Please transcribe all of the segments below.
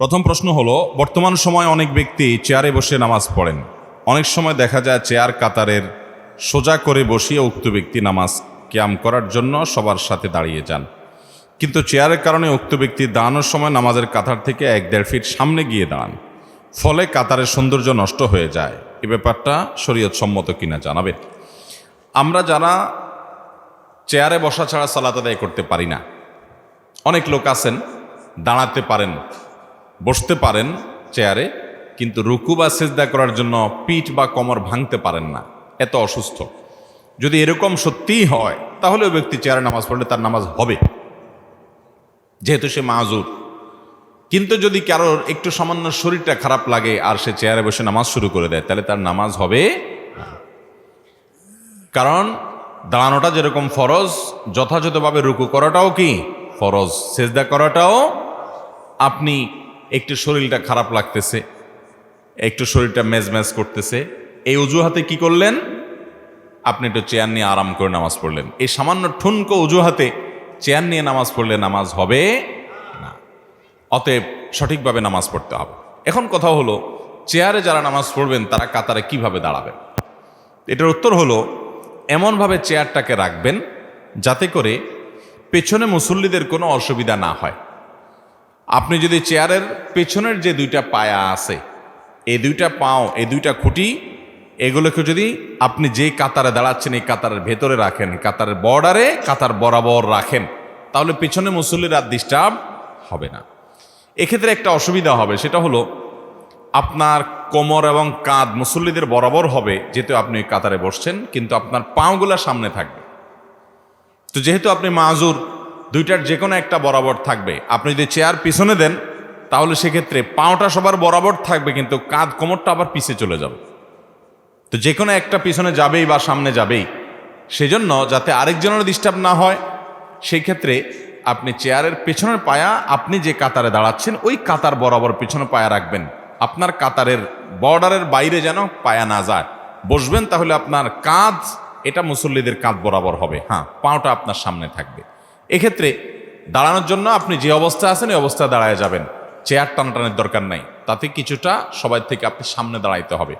প্রথম প্রশ্ন হলো, বর্তমান সময়ে অনেক ব্যক্তি চেয়ারে বসে নামাজ পড়েন। অনেক সময় দেখা যায় চেয়ার কাতারের সোজা করে বসিয়ে উক্ত ব্যক্তি নামাজ কিয়াম করার জন্য সবার সাথে দাঁড়িয়ে যান, কিন্তু চেয়ারের কারণে উক্ত ব্যক্তি দাঁড়ানোর সময় নামাজের কাতার থেকে 1-1.5 ফিট সামনে গিয়ে দাঁড়ান, ফলে কাতারের সৌন্দর্য নষ্ট হয়ে যায়। এ ব্যাপারটা শরীয়ত সম্মত কিনা জানাবেন। আমরা যারা চেয়ারে বসা ছাড়া সালাত আদায় করতে পারি না, অনেক লোক আছেন দাঁড়াতে পারেন, বসতে পারেন চেয়ারে, কিন্তু রুকু বা সিজদা করার জন্য পিঠ বা কোমর ভাঙতে পারেন না, এত অসুস্থ। যদি এরকম সত্যিই হয় তাহলে ওই ব্যক্তি চেয়ারে নামাজ পড়লে তার নামাজ হবে, যেহেতু সে মাযুর। কিন্তু যদি কারোর একটু সামান্য শরীরটা খারাপ লাগে আর সে চেয়ারে বসে নামাজ শুরু করে দেয়, তাহলে তার নামাজ হবে না। কারণ দাঁড়ানোটা যেরকম ফরজ, যথাযথভাবে রুকু করাটাও কি ফরজ, সিজদা করাটাও। আপনি একটু শরীরটা খারাপ লাগতেছে, একটু শরীরটা মেজমেজ করতেছে, এই অজুহাতে কি করলেন? আপনি একটু চেয়ার নিয়ে আরাম করে নামাজ পড়লেন। এই সামান্য ঠুনকো অজুহাতে চেয়ার নিয়ে নামাজ পড়লে নামাজ হবে না। অতএব সঠিকভাবে নামাজ পড়তে হবে। এখন কথা হলো, চেয়ারে যারা নামাজ পড়বেন তারা কাতারে কিভাবে দাঁড়াবেন? এটার উত্তর হলো, এমনভাবে চেয়ারটাকে রাখবেন যাতে করে পেছনে মুসল্লিদের কোনো অসুবিধা না হয়। আপনি যদি চেয়ারের পেছনের যে দুইটা পায়া আছে, এই দুইটা পাও, এই দুইটা খুঁটি, এগুলোকে যদি আপনি যে কাতারে দাঁড়াচ্ছেন এই কাতারের ভেতরে রাখেন, কাতারের বর্ডারে কাতার বরাবর রাখেন, তাহলে পেছনে মুসল্লিরা ডিস্টার্ব হবে না। এক্ষেত্রে একটা অসুবিধা হবে, সেটা হলো আপনার কোমর এবং কাঁধ মুসল্লিদের বরাবর হবে, যেহেতু আপনি ওই কাতারে বসছেন, কিন্তু আপনার পাগুলা সামনে থাকবে। তো যেহেতু আপনি মাযুর, দুইটার যে কোনো একটা বরাবর থাকবে। আপনি যদি চেয়ার পিছনে দেন তাহলে সেক্ষেত্রে পাওটা সবার বরাবর থাকবে, কিন্তু কাঁধ কোমরটা আবার পিছে চলে যাবে। তো যে কোনো একটা পিছনে যাবেই বা সামনে যাবেই, সেজন্য যাতে আরেকজনের ডিস্টার্ব না হয়, সেই ক্ষেত্রে আপনি চেয়ারের পেছনের পায়া, আপনি যে কাতারে দাঁড়াচ্ছেন ওই কাতার বরাবর পিছনে পায়া রাখবেন। আপনার কাতারের বর্ডারের বাইরে যেন পায়া না যায়। বসবেন তাহলে আপনার কাঁধ, এটা মুসল্লিদের কাঁধ বরাবর হবে, হ্যাঁ, পাওটা আপনার সামনে থাকবে। এক্ষেত্রে দাঁড়ানোর জন্য আপনি যে অবস্থা আছেন এই অবস্থায় দাঁড়ায় যাবেন, চেয়ার টানাটানের দরকার নাই। তাতে কিছুটা সবাই থেকে আপনি সামনে দাঁড়াইতে হবে।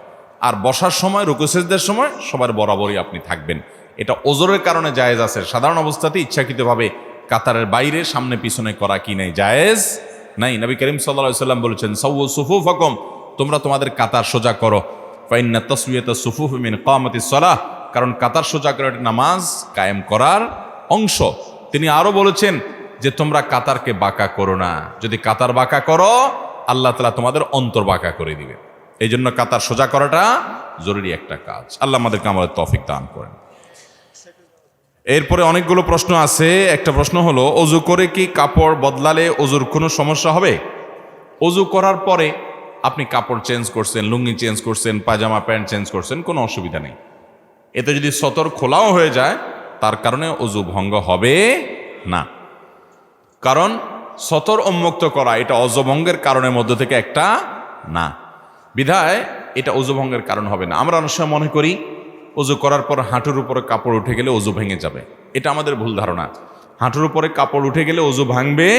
আর বসার সময়, রুকু সিজদার সময় সবার বরাবরই আপনি থাকবেন। এটা ওজরের কারণে জায়েজ আছে। সাধারণ অবস্থাতে ইচ্ছাকৃতভাবে কাতারের বাইরে সামনে পিছনে করা কি নাই, জায়েজ নাই। নবী করিম সাল্লাল্লাহু আলাইহি ওয়াসাল্লাম বলেছেন, সাওয়ু সুফুফাকুম, তোমরা তোমাদের কাতার সোজা করো। ফাইন্না তাসওয়িয়াতাস সুফুফ মিন ইকামাতিস সালাহ, কারণ কাতার সোজা করা নামাজ কায়েম করার অংশ। তিনি আরো বলেছেন যে তোমরা কাতারকে বাঁকা করো না, যদি কাতার বাঁকা করো আল্লাহ তাআলা তোমাদের অন্তর বাঁকা করে দিবে। এই জন্য কাতার সোজা করাটা জরুরি একটা কাজ। আল্লাহ আমাদেরকে আমাদের তৌফিক দান করেন। এরপরে অনেকগুলো প্রশ্ন আছে। একটা প্রশ্ন হলো, অজু করে কি কাপড় বদলালে অজুর কোনো সমস্যা হবে? অজু করার পরে আপনি কাপড় চেঞ্জ করছেন, লুঙ্গি চেঞ্জ করছেন, পায়জামা প্যান্ট চেঞ্জ করছেন, কোনো অসুবিধা নেই। এতে যদি সতর খোলাও হয়ে যায় তার কারণে অজু ভঙ্গ হবে না। কারণ সতর উন্মুক্ত করা এটা অজু ভঙ্গের কারণের মধ্যে থেকে একটা না, বিধায় এটা অজু ভঙ্গের কারণ হবে না। আমরা অনেক সময় মনে করি অজু করার পর হাঁটুর উপরে কাপড় উঠে গেলে অজু ভেঙে যাবে। এটা আমাদের ভুল ধারণা। হাঁটুর উপরে কাপড় উঠে গেলে অজু ভাঙবে,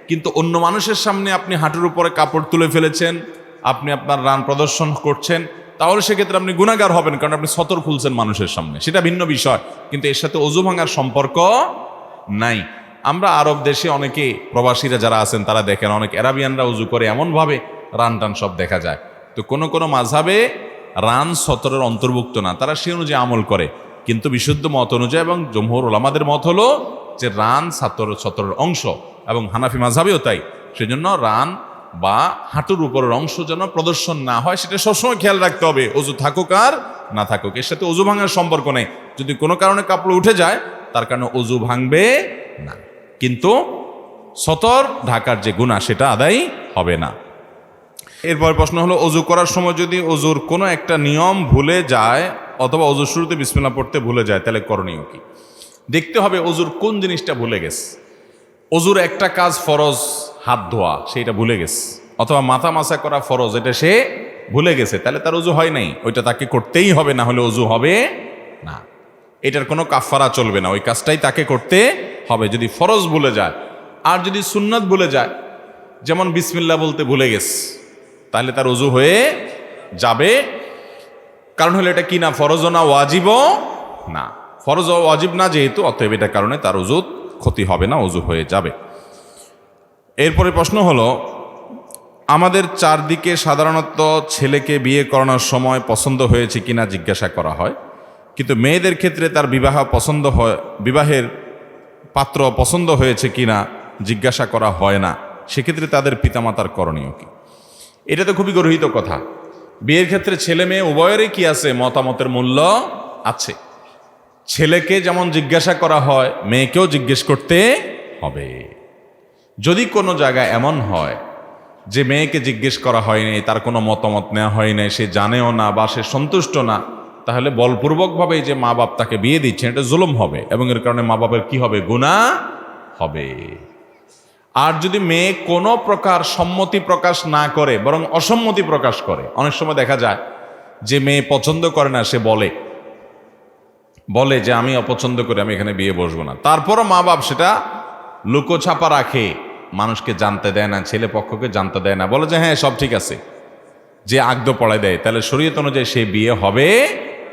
কিন্তু অন্য মানুষের সামনে আপনি হাঁটুর উপরে কাপড় তুলে ফেলেছেন, আপনি আপনার রান প্রদর্শন করছেন, তাহলে সেক্ষেত্রে আপনি গুনাহগার হবেন, কারণ আপনি সতর খুলছেন মানুষের সামনে, সেটা ভিন্ন বিষয়। কিন্তু এর সাথে অজু ভাঙার সম্পর্ক নাই। আমরা আরব দেশে অনেকে প্রবাসীরা যারা আছেন তারা দেখেন, অনেক আরাবিয়ানরা অজু করে এমনভাবে রান টান সব দেখা যায়। তো কোনো কোনো মাযহাবে রান সতরের অন্তর্ভুক্ত না, তারা সে অনুযায়ী আমল করে। কিন্তু বিশুদ্ধ মত অনুযায়ী এবং জমহুর উলামাদের মত হলো যে রান সতরের অংশ, এবং হানাফি মাযহাবেও তাই। সেজন্য রান বা হাঁটুর উপরের অংশ যেন প্রদর্শন না হয়, সেটা সবসময় খেয়াল রাখতে হবে, অজু থাকুক আর না থাকুক। এর সাথে অজু ভাঙার সম্পর্ক নেই। যদি কোনো কারণে কাপড় উঠে যায় তার কারণে অজু ভাঙবে না, কিন্তু সতর ঢাকার যে গুনাহ সেটা আদায় হবে না। এরপর প্রশ্ন হলো, অজু করার সময় যদি অজুর কোনো একটা নিয়ম ভুলে যায় অথবা অজুর শুরুতে বিসমিল্লাহ পড়তে ভুলে যায়, তাহলে করণীয় কি? দেখতে হবে অজুর কোন জিনিসটা ভুলে গেছে। অজুর একটা কাজ ফরজ, হাত ধোয়া, সেইটা ভুলে গেছে, অথবা মাথা মাসা করা ফরজ, এটা সে ভুলে গেছে, তাহলে তার অজু হয় নাই, ওইটা তাকে করতেই হবে, না হলে অজু হবে না। এটার কোনো কাফারা চলবে না, ওই কাজটাই তাকে করতে হবে যদি ফরজ ভুলে যায়। আর যদি সুন্নত ভুলে যায়, যেমন বিসমিল্লাহ বলতে ভুলে গেছে, তাহলে তার ওযু হয়ে যাবে। কারণ হলো এটা কি না, ফরজ না ওয়াজিব না, ফরজ ও ওয়াজিব না যেহেতু, অতএব এটা কারণে তার ওযু ক্ষতি হবে না, ওযু হয়ে যাবে। এরপরে প্রশ্ন হলো, আমাদের চারদিকে সাধারণত ছেলেকে বিয়ে করানোর সময় পছন্দ হয়েছে কিনা জিজ্ঞাসা করা হয়, কিন্তু মেয়েদের ক্ষেত্রে তার বিবাহের পাত্র পছন্দ হয়েছে কিনা জিজ্ঞাসা করা হয় না, সেক্ষেত্রে তাদের পিতামাতার করণীয় কি? এটা তো খুবই গর্হিত কথা। বিয়ের ক্ষেত্রে ছেলে মেয়ে উভয়েরই কি আছে, মতামতের মূল্য আছে। ছেলেকে যেমন জিজ্ঞাসা করা হয়, মেয়েকেও জিজ্ঞেস করতে হবে। যদি কোনো জায়গায় এমন হয় যে মেয়েকে জিজ্ঞেস করা হয়নি, তার কোনো মতামত নেওয়া হয় নাই, সে জানেও না বা সে সন্তুষ্ট না, তাহলে বলপূর্বকভাবে যে মা বাপ তাকে বিয়ে দিচ্ছেন এটা জুলুম হবে, এবং এর কারণে মা বাপের কি হবে, গুনাহ হবে। আর যদি মেয়ে কোনো প্রকার সম্মতি প্রকাশ না করে, বরং অসম্মতি প্রকাশ করে, অনেক সময় দেখা যায় যে মেয়ে পছন্দ করে না, সে বলে যে আমি অপছন্দ করি, আমি এখানে বিয়ে বসবো না, তারপরও মা বাপ সেটা লুকোছাপা রাখে, মানুষকে জানতে দেয় না, ছেলে পক্ষকে জানতে দেয় না, বলে যে হ্যাঁ সব ঠিক আছে, যে আগদ পড়ায় দেয়, তাহলে শরীয়ত অনুযায়ী সে বিয়ে হবে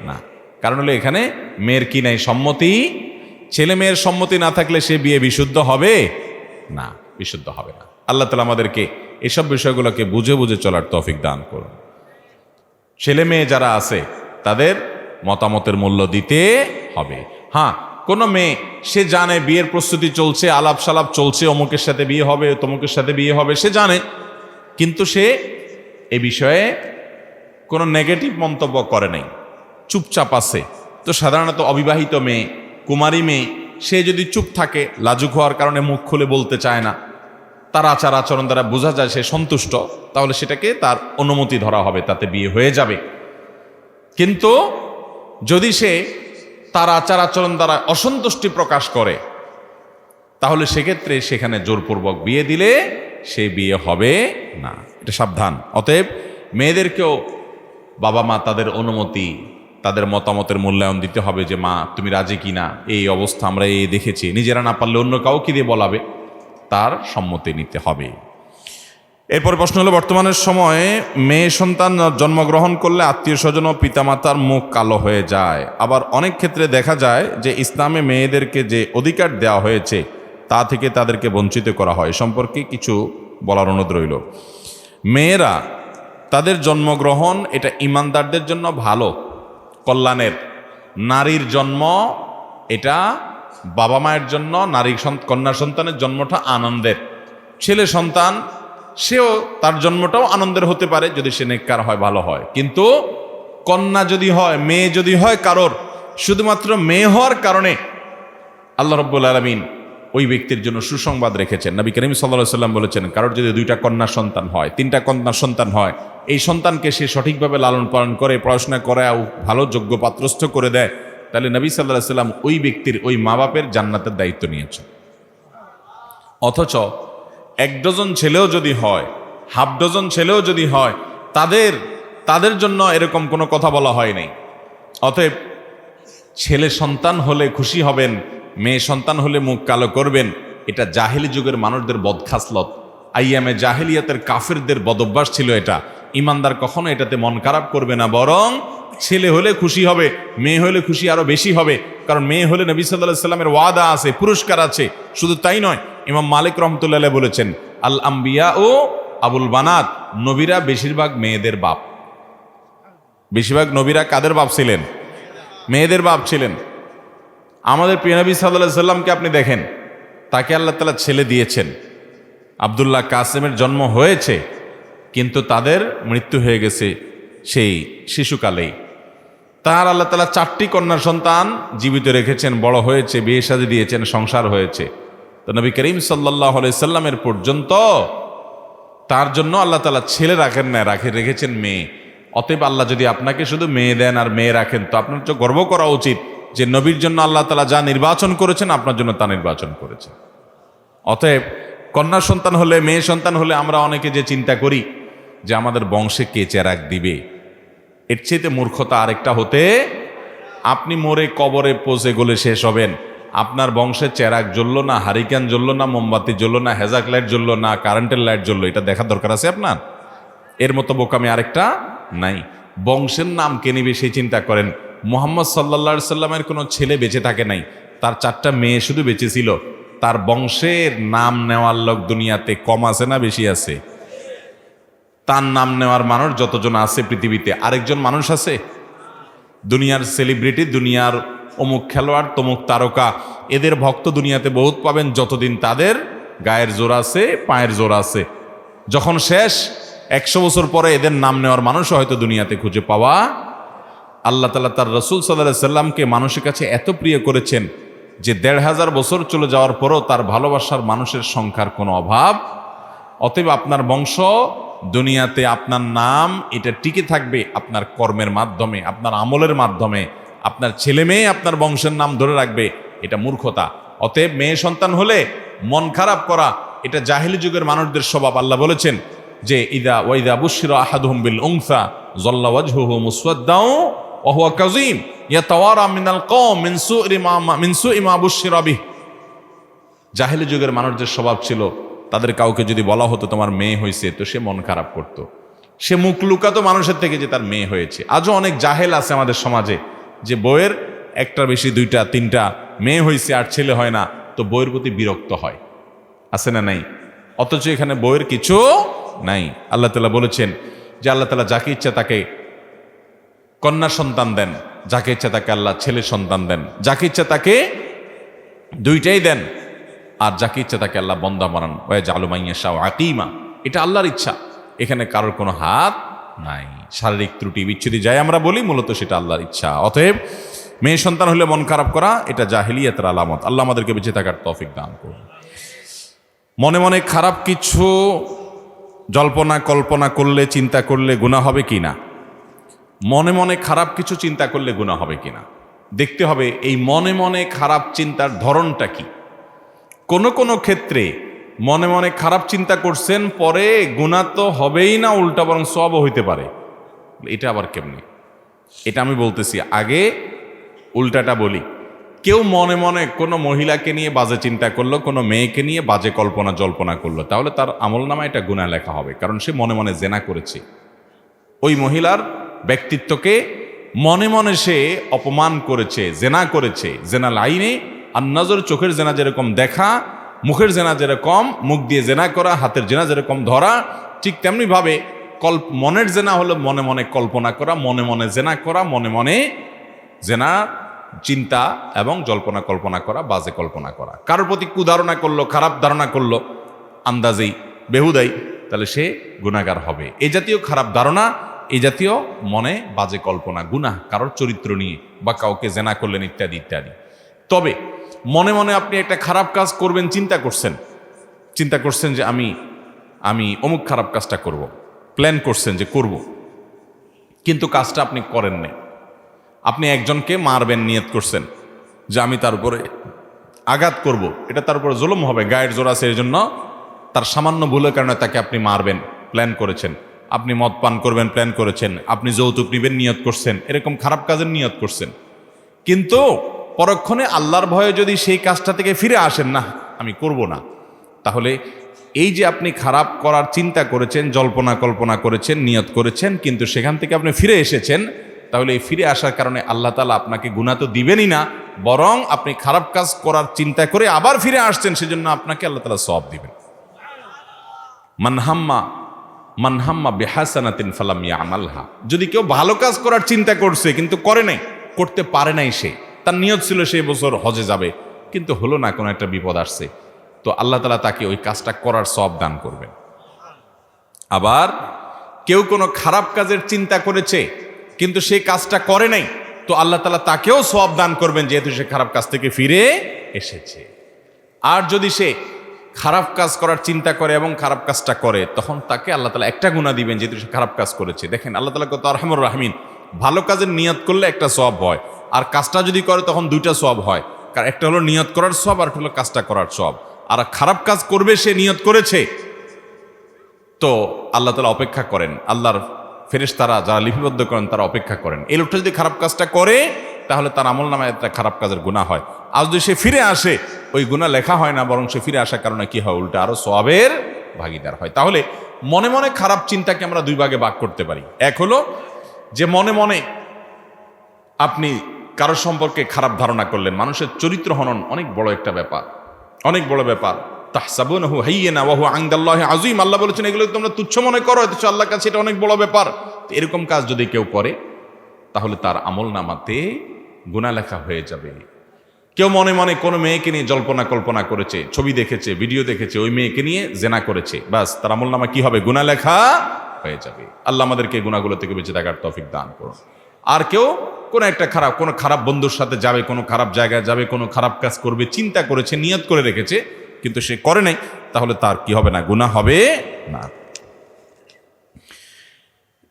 না। কারণ হলো এখানে মেয়ের কি নাই, সম্মতি। ছেলে মেয়ের সম্মতি না থাকলে সে বিয়ে বিশুদ্ধ হবে না, বিশুদ্ধ হবে না। আল্লাহ তাআলা আমাদেরকে এসব বিষয়গুলোকে বুঝে বুঝে চলার তৌফিক দান করুন। ছেলে মেয়ে যারা আছে তাদের মতামতের মূল্য দিতে হবে। হ্যাঁ, কোনো মেয়ে সে জানে বিয়ের প্রস্তুতি চলছে, আলাপ সালাপ চলছে, অমুকের সাথে বিয়ে হবে, তমুকের সাথে বিয়ে হবে, সে জানে, কিন্তু সে এ বিষয়ে কোনো নেগেটিভ মন্তব্য করে নাই, চুপচাপ আছে। তো সাধারণত অবিবাহিত মেয়ে, কুমারী মেয়ে, সে যদি চুপ থাকে, লাজুক হওয়ার কারণে মুখ খুলে বলতে চায় না, তার আচার আচরণ দ্বারা বোঝা যায় সে সন্তুষ্ট, তাহলে সেটাকে তার অনুমতি ধরা হবে, তাতে বিয়ে হয়ে যাবে। কিন্তু যদি সে তার আচার আচরণ দ্বারা অসন্তুষ্টি প্রকাশ করে, তাহলে সেক্ষেত্রে সেখানে জোরপূর্বক বিয়ে দিলে সে বিয়ে হবে না, এটা সাবধান। অতএব মেয়েদেরকেও বাবা মা তাদের অনুমতি, তাদের মতামতের মূল্যায়ন দিতে হবে, যে মা তুমি রাজি কিনা, এই অবস্থা আমরা এই দেখেছি, নিজেরা না পারলে অন্য কাউকে দিয়ে বলাবে, তার সম্মতি নিতে হবে। এরপর প্রশ্ন হলো, বর্তমানের সময়ে মেয়ে সন্তান জন্মগ্রহণ করলে আত্মীয় স্বজন ও পিতামাতার মুখ কালো হয়ে যায়। আবার অনেক ক্ষেত্রে দেখা যায় যে ইসলামে মেয়েদেরকে যে অধিকার দেওয়া হয়েছে তা থেকে তাদেরকে বঞ্চিত করা হয়, সম্পর্কে কিছু বলার অনুরোধ রইল। মেয়েরা তাদের জন্মগ্রহণ এটা ইমানদারদের জন্য ভালো, কল্যাণের। নারীর জন্ম এটা বাবা মায়ের জন্য, নারী কন্যা সন্তানের জন্মটা আনন্দের। ছেলে সন্তান সেও তার জন্মটাও আনন্দের হতে পারে যদি সে নেককার হয়, ভালো হয়। কিন্তু কন্যা যদি হয়, মেয়ে যদি হয় কারোর, শুধুমাত্র মেয়ে হওয়ার কারণে আল্লাহ রাব্বুল আলামিন ওই ব্যক্তির জন্য সুসংবাদ রেখেছেন। নবী করিম সাল্লাল্লাহু আলাইহি ওয়াসাল্লাম বলেছেন, কারোর যদি 2টা কন্যা সন্তান হয়, 3টা কন্যা সন্তান হয়, এই সন্তানকে সে সঠিকভাবে লালন পালন করে, পড়াশোনা করে, ভালো যোগ্য পাত্রস্থ করে দেয়, তাহলে নবী সাল্লাল্লাহু আলাইহি ওয়াসাল্লাম ওই ব্যক্তির, ওই মা বাপের জান্নাতের দায়িত্ব নিয়েছেন। অথচ 1 ডজন ছেলেও যদি হয়, হাফ ডজন ছেলেও যদি হয়, তাদের জন্য এরকম কোনো কথা বলা হয় নাই। অতএব ছেলে সন্তান হলে খুশি হবেন, মেয়ে সন্তান হলে মুখ কালো করবেন, এটা জাহেলি যুগের মানুষদের বদখাসলত, আইয়ামে জাহেলিয়াতের কাফেরদের বদভ্যাস ছিল এটা। ইমানদার কখনো এটাতে মন খারাপ করবে না, বরং ছেলে হলে খুশি হবে, মেয়ে হলে খুশি আরো বেশি হবে। কারণ মেয়ে হলে নবী সাল্লাল্লাহু আলাইহি ওয়াসাল্লামের ওয়াদা আছে, পুরস্কার আছে। শুধু তাই নয়, ইমাম মালিক রাহমাতুল্লাহ আলাইহি বলেছেন, আল আম্বিয়া ও আবুল বানাত, নবীরা বেশিরভাগ মেয়েদের বাপ। বেশিরভাগ নবীরা কাদের বাপ ছিলেন? মেয়েদের বাপ ছিলেন। আমাদের প্রিয় নবী সাল্লাল্লাহু আলাইহি ওয়াসাল্লামকে আপনি দেখেন, তাকে আল্লাহ তাআলা ছেলে দিয়েছেন। আব্দুল্লাহ কাসেমের জন্ম হয়েছে, কিন্তু তাদের মৃত্যু হয়ে গেছে সেই শিশুকালেই। তার আল্লাহ তাআলা 4টি কন্যা সন্তান জীবিত রেখেছেন, বড় হয়েছে, বিয়ে শাদী দিয়েছেন, সংসার হয়েছে। তো নবী করিম সাল্লাল্লাহু আলাইহি সাল্লামের পর্যন্ত তার জন্য আল্লাহ তাআলা ছেলে রাখেন না, রেখেছেন মেয়ে। অতএব আল্লাহ যদি আপনাকে শুধু মেয়ে দেন আর মেয়ে রাখেন, তো আপনার তো গর্ব করা উচিত যে নবীর জন্য আল্লাহ তাআলা যা নির্বাচন করেছেন, আপনার জন্য তা নির্বাচন করেছেন। অতএব কন্যা সন্তান হলে, মেয়ে সন্তান হলে আমরা অনেকে যে চিন্তা করি যে আমাদের বংশে কে চেরাগ দিবে, এর চেয়ে মূর্খতা আরেকটা হতে, আপনি মরে কবরে পচে গলে শেষ হবেন, আপনার বংশে চেরাগ জ্বললো না, হারিকেন জ্বললো না, মোমবাতি জ্বললো না, হেজাক লাইট জ্বললো না, কারেন্টের লাইট জ্বললো, এটা দেখার দরকার আছে আপনার? এর মতো বোকামি আরেকটা নাই। বংশের নাম কে নিবে সেই চিন্তা করেন। মুহাম্মদ সাল্লাল্লাহু সাল্লামের কোনো ছেলে বেঁচে থাকে নাই, তার 4টা মেয়ে শুধু বেঁচে ছিল। তার বংশের নাম নেওয়ার লোক দুনিয়াতে কম আছে না বেশি আছে? তার নাম নেওয়ার মানুষ যতজন আছে পৃথিবীতে, আরেকজন মানুষ আছে? দুনিয়ার সেলিব্রিটি, দুনিয়ার অমুক খেলোয়াড়, তমুক তারকা, এদের ভক্ত দুনিয়াতে বহুত পাবেন যতদিন তাদের গায়ের জোর আছে, পায়ের জোর আছে। যখন শেষ 100 বছর পরে এদের নাম নেওয়ার মানুষও হয়তো দুনিয়াতে খুঁজে পাওয়া। আল্লাহ তাআলা তার রাসূল সাল্লাল্লাহু আলাইহি সাল্লামকে মানুষের কাছে এত প্রিয় করেছেন যে 1500 বছর চলে যাওয়ার পরও তার ভালোবাসার মানুষের সংখ্যার কোনো অভাব। অতএব আপনার বংশ দুনিয়াতে, আপনার নাম এটা টিকে থাকবে আপনার কর্মের মাধ্যমে, আপনার আমলের মাধ্যমে। আপনার ছেলে মেয়ে আপনার বংশের নাম ধরে রাখবে, এটা মূর্খতা। অতএব মেয়ে সন্তান হলে মন খারাপ করা এটা জাহিলি যুগের মানুষদের স্বভাব। আল্লাহ বলেছেন যে ওয়াইদা বুশিরা আহাদুহুম বিল উনসা যাল্লা ওয়াজহুহু মুসওয়াদ্দাও ওয়া হুয়া কাযীম ইয়াতাওয়ারা মিনাল কওম মিন সুই মা বুশিরা বিহি। জাহিলি যুগের মানুষদের স্বভাব ছিল, তাদের কাউকে যদি বলা হতো তোমার মেয়ে হয়েছে, তো সে মন খারাপ করত, সে মুখ লুকাতো মানুষের থেকে যে তার মেয়ে হয়েছে। আজও অনেক জাহেল আছে আমাদের সমাজে, যে বউয়ের একটার বেশি 2টা 3টা মেয়ে হয়েছে আর ছেলে হয় না, তো বউয়ের প্রতি বিরক্ত হয়। আছে না নাই? অথচ এখানে বউয়ের কিছু নাই। আল্লাহ তাআলা বলেছেন যে আল্লাহ তাআলা যাকে ইচ্ছা তাকে কন্যা সন্তান দেন, যাকে ইচ্ছা তাকে আল্লাহ ছেলে সন্তান দেন, যাকে ইচ্ছা তাকে 2টাই দেন, আর যাকে ইচ্ছা তাকে আল্লাহ বন্দা বানান। ওয়াজআলু মান ইয়াশাউ আকীমা। এটা আল্লাহর ইচ্ছা, এখানে কারোর কোনো হাত নাই। শারীরিক ত্রুটি বিচ্ছুতি যাই আমরা বলি, মূলত সেটা আল্লাহর ইচ্ছা। অতএব মেয়ে সন্তান হলে মন খারাপ করা এটা জাহিলিয়াতের আলামত। আল্লাহ আমাদেরকে বেঁচে থাকার তৌফিক দান করুন। মনে মনে খারাপ কিছু জল্পনা কল্পনা করলে, চিন্তা করলে গুনাহ হবে কি না? মনে মনে খারাপ কিছু চিন্তা করলে গুনাহ হবে কি না দেখতে হবে। এই মনে মনে খারাপ চিন্তার ধরনটা কি? কোনো ক্ষেত্রে মনে মনে খারাপ চিন্তা করছেন, পরে গুনাহ তো হবেই না, উল্টা বরং সওয়াবও হইতে পারে। এটা আবার কেমনে? এটা আমি বলতেছি, আগে উল্টাটা বলি। কেউ মনে মনে কোনো মহিলাকে নিয়ে বাজে চিন্তা করলো, কোনো মেয়েকে নিয়ে বাজে কল্পনা জল্পনা করলো, তাহলে তার আমলনামায় এটা গুনাহ লেখা হবে, কারণ সে মনে মনে জেনা করেছে। ওই মহিলার ব্যক্তিত্বকে মনে মনে সে অপমান করেছে, জেনা করেছে। জেনা লাইনে আর নজর, চোখের জেনা যেরকম দেখা, মুখের জেনা যেরকম মুখ দিয়ে জেনা করা, হাতের জেনা যেরকম ধরা, ঠিক তেমনিভাবে মনের জেনা হলো মনে মনে কল্পনা করা, মনে মনে জেনা করা, মনে মনে জেনা চিন্তা এবং জল্পনা কল্পনা করা, বাজে কল্পনা করা। কারোর প্রতি কুধারণা করলো, খারাপ ধারণা করলো, আন্দাজেই বেহুদাই, তাহলে সে গুনাহগার হবে। এই জাতীয় খারাপ ধারণা, এই জাতীয় মনে বাজে কল্পনা গুনাহ, কারোর চরিত্র নিয়ে বা কাউকে জেনা করলেন ইত্যাদি ইত্যাদি। তবে মনে মনে আপনি একটা খারাপ কাজ করবেন চিন্তা করছেন যে আমি অমুক খারাপ কাজটা করব, প্ল্যান করছেন যে করব, কিন্তু কাজটা আপনি করেন নাই। আপনি একজনকে মারবেন নিয়ত করছেন যে আমি তার উপরে আঘাত করব, এটা তার উপরে জুলুম হবে, গায়ের জোর আছে, এই জন্য তার সামান্য ভুলের কারণে তাকে আপনি মারবেন, প্ল্যান করেছেন। আপনি মদ পান করবেন, প্ল্যান করেছেন। আপনি যৌতুক নিবেন, নিয়ত করছেন। এরকম খারাপ কাজের নিয়ত করছেন, কিন্তু পরক্ষণে আল্লাহর ভয়ে যদি সেই কাজটা থেকে ফিরে আসেন, না আমি করব না, তাহলে এই যে আপনি খারাপ করার চিন্তা করেছেন, জল্পনা কল্পনা করেছেন, নিয়ত করেছেন, কিন্তু সেখান থেকে আপনি ফিরে এসেছেন, তাহলে এই ফিরে আসার কারণে আল্লাহ তাআলা আপনাকে গুনাহ তো দিবেনই না, বরং আপনি খারাপ কাজ করার চিন্তা করে আবার ফিরে আসছেন, সেজন্য আপনাকে আল্লাহ তাআলা সওয়াব দিবেন। মানহাম্মা বিহাসানাতিন ফালাম ইয়ামালহা। যদি কেউ ভালো কাজ করার চিন্তা করছে কিন্তু করে নাই, করতে পারে নাই, সে তার নিয়ত ছিল সেই বছর হজে যাবে, কিন্তু হলো না, কোনো একটা বিপদ আসছে, তো আল্লাহ তাআলা তাকে ওই কাজটা করার সওয়াব দান করবেন। আবার কেউ কোনো খারাপ কাজের চিন্তা করেছে কিন্তু সেই কাজটা করে নাই, তো আল্লাহ তাআলা তাকেও সওয়াব দান করবেন, যেহেতু সে খারাপ কাজ থেকে ফিরে এসেছে। আর যদি সে খারাপ কাজ করার চিন্তা করে এবং খারাপ কাজটা করে, তখন তাকে আল্লাহ তাআলা একটা গুনাহ দিবেন, যেহেতু সে খারাপ কাজ করেছে। দেখেন আল্লাহ তাআলা কত আরহামুর রাহিমিন। ভালো কাজের নিয়ত করলে একটা সওয়াব হয়, আর কাজটা যদি করে তখন 2টা সওয়াব হয়, কারণ একটা হলো নিয়ত করার সওয়াব, আর একটা হলো কাজটা করার সওয়াব। আর খারাপ কাজ করবে সে নিয়ত করেছে, তো আল্লাহ তাআলা অপেক্ষা করেন, আল্লাহর ফেরেশতারা যারা লিপিবদ্ধ করেন তারা অপেক্ষা করেন, এই লোকটা যদি খারাপ কাজটা করে তাহলে তার আমল নামায় একটা খারাপ কাজের গুনাহ হয়। আর যদি সে ফিরে আসে, ওই গুনাহ লেখা হয় না, বরং সে ফিরে আসার কারণে কি হয়, উল্টা আরো সওয়াবের ভাগীদার হয়। তাহলে মনে মনে খারাপ চিন্তাকে আমরা দুই ভাগে ভাগ করতে পারি। এক হলো যে মনে মনে আপনি কারো সম্পর্কে খারাপ ধারণা করলেন। মানুষের চরিত্র হনন অনেক বড় একটা ব্যাপার, অনেক বড় ব্যাপার। তাহসাবুনাহু হাইয়্যানা ওয়া হুয়া ইনদাল্লাহি আযীম। আল্লাহ বলেছেন এগুলো তোমরা তুচ্ছ মনে করো, অথচ আল্লাহর কাছে এটা অনেক বড় ব্যাপার। এরকম কাজ যদি কেউ করে তাহলে তার আমল নামাতে গুনাহ লেখা হয়ে যাবে। কেউ মনে মনে কোনো মেয়েকে নিয়ে জল্পনা কল্পনা করেছে, ছবি দেখেছে, ভিডিও দেখেছে, ওই মেয়েকে নিয়ে জেনা করেছে, বাস তার আমল নামা কি হবে, গুনাহ লেখা হয়ে যাবে। আল্লাহ আমাদেরকে গুনাহগুলো থেকে বেঁচে থাকার তৌফিক দান করুন। আর কেউ কোনো খারাপ বন্ধুর সাথে যাবে, কোনো খারাপ জায়গায় যাবে, কোনো খারাপ কাজ করবে, চিন্তা করেছে, নিয়ত করে রেখেছে, কিন্তু সে করে নাই, তাহলে তার কি হবে না, গুনাহ হবে না।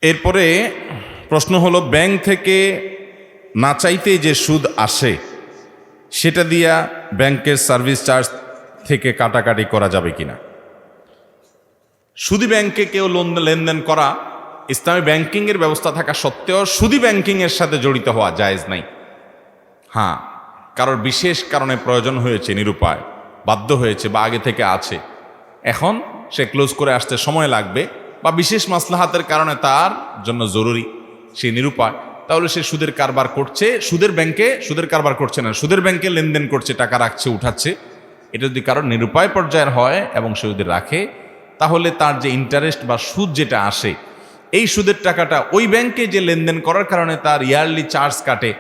এরপরে প্রশ্ন হলো, ব্যাংক থেকে না চাইতে যে সুদ আসে সেটা দিয়া ব্যাংকের সার্ভিস চার্জ থেকে কাটাকাটি করা যাবে কিনা? সুদি ব্যাংকে কেউ লেনদেন করা, ইসলামী ব্যাংকিংয়ের ব্যবস্থা থাকা সত্ত্বেও সুদি ব্যাংকিংয়ের সাথে জড়িত হওয়া জায়েজ নাই। হ্যাঁ, কারোর বিশেষ কারণে প্রয়োজন হয়েছে, নিরুপায়, বাধ্য হয়েছে, বা আগে থেকে আছে, এখন সে ক্লোজ করে আসতে সময় লাগবে, বা বিশেষ মাসলাহাতের কারণে তার জন্য জরুরি, সে নিরুপায়, তাহলে সে সুদের কারবার করছে, সুদের কারবার করছে না, সুদের ব্যাংকে লেনদেন করছে, টাকা রাখছে, উঠাচ্ছে। এটা যদি কারোর নিরুপায় পর্যায়ের হয় এবং সে যদি রাখে, তাহলে তার যে ইন্টারেস্ট বা সুদ যেটা আসে, এই সুদের টাকাটা ওই ব্যাংকে যে লেনদেন করার কারণে তার ইয়ারলি চার্জ কাটে,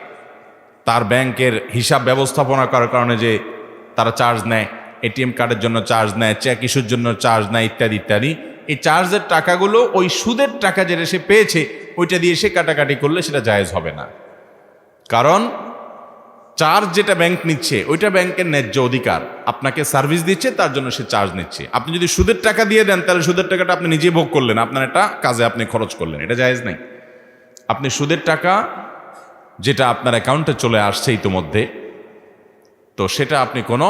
তার ব্যাংকের হিসাব ব্যবস্থাপনা করার কারণে যে তারা চার্জ নেয়, এটিএম কার্ডের জন্য চার্জ নেয়, চেক ইস্যুর জন্য চার্জ নেয়, ইত্যাদি ইত্যাদি, এই চার্জের টাকাগুলো ওই সুদের টাকা যেটা সে পেয়েছে ওইটা দিয়ে সে কাটাকাটি করলে সেটা জায়েজ হবে না। কারণ চার্জ যেটা ব্যাংক নিচ্ছে ওইটা ব্যাংকের ন্যায্য অধিকার, আপনাকে সার্ভিস দিচ্ছে, তার জন্য সে চার্জ নিচ্ছে। আপনি যদি সুদের টাকা দিয়ে দেন, তাহলে সুদের টাকাটা আপনি নিজে ভোগ করলেন, আপনার একটা কাজে আপনি খরচ করলেন, এটা জায়েজ নাই। আপনি সুদের টাকা যেটা আপনার অ্যাকাউন্টে চলে আসছে ইতিমধ্যে, তো সেটা আপনি কোনো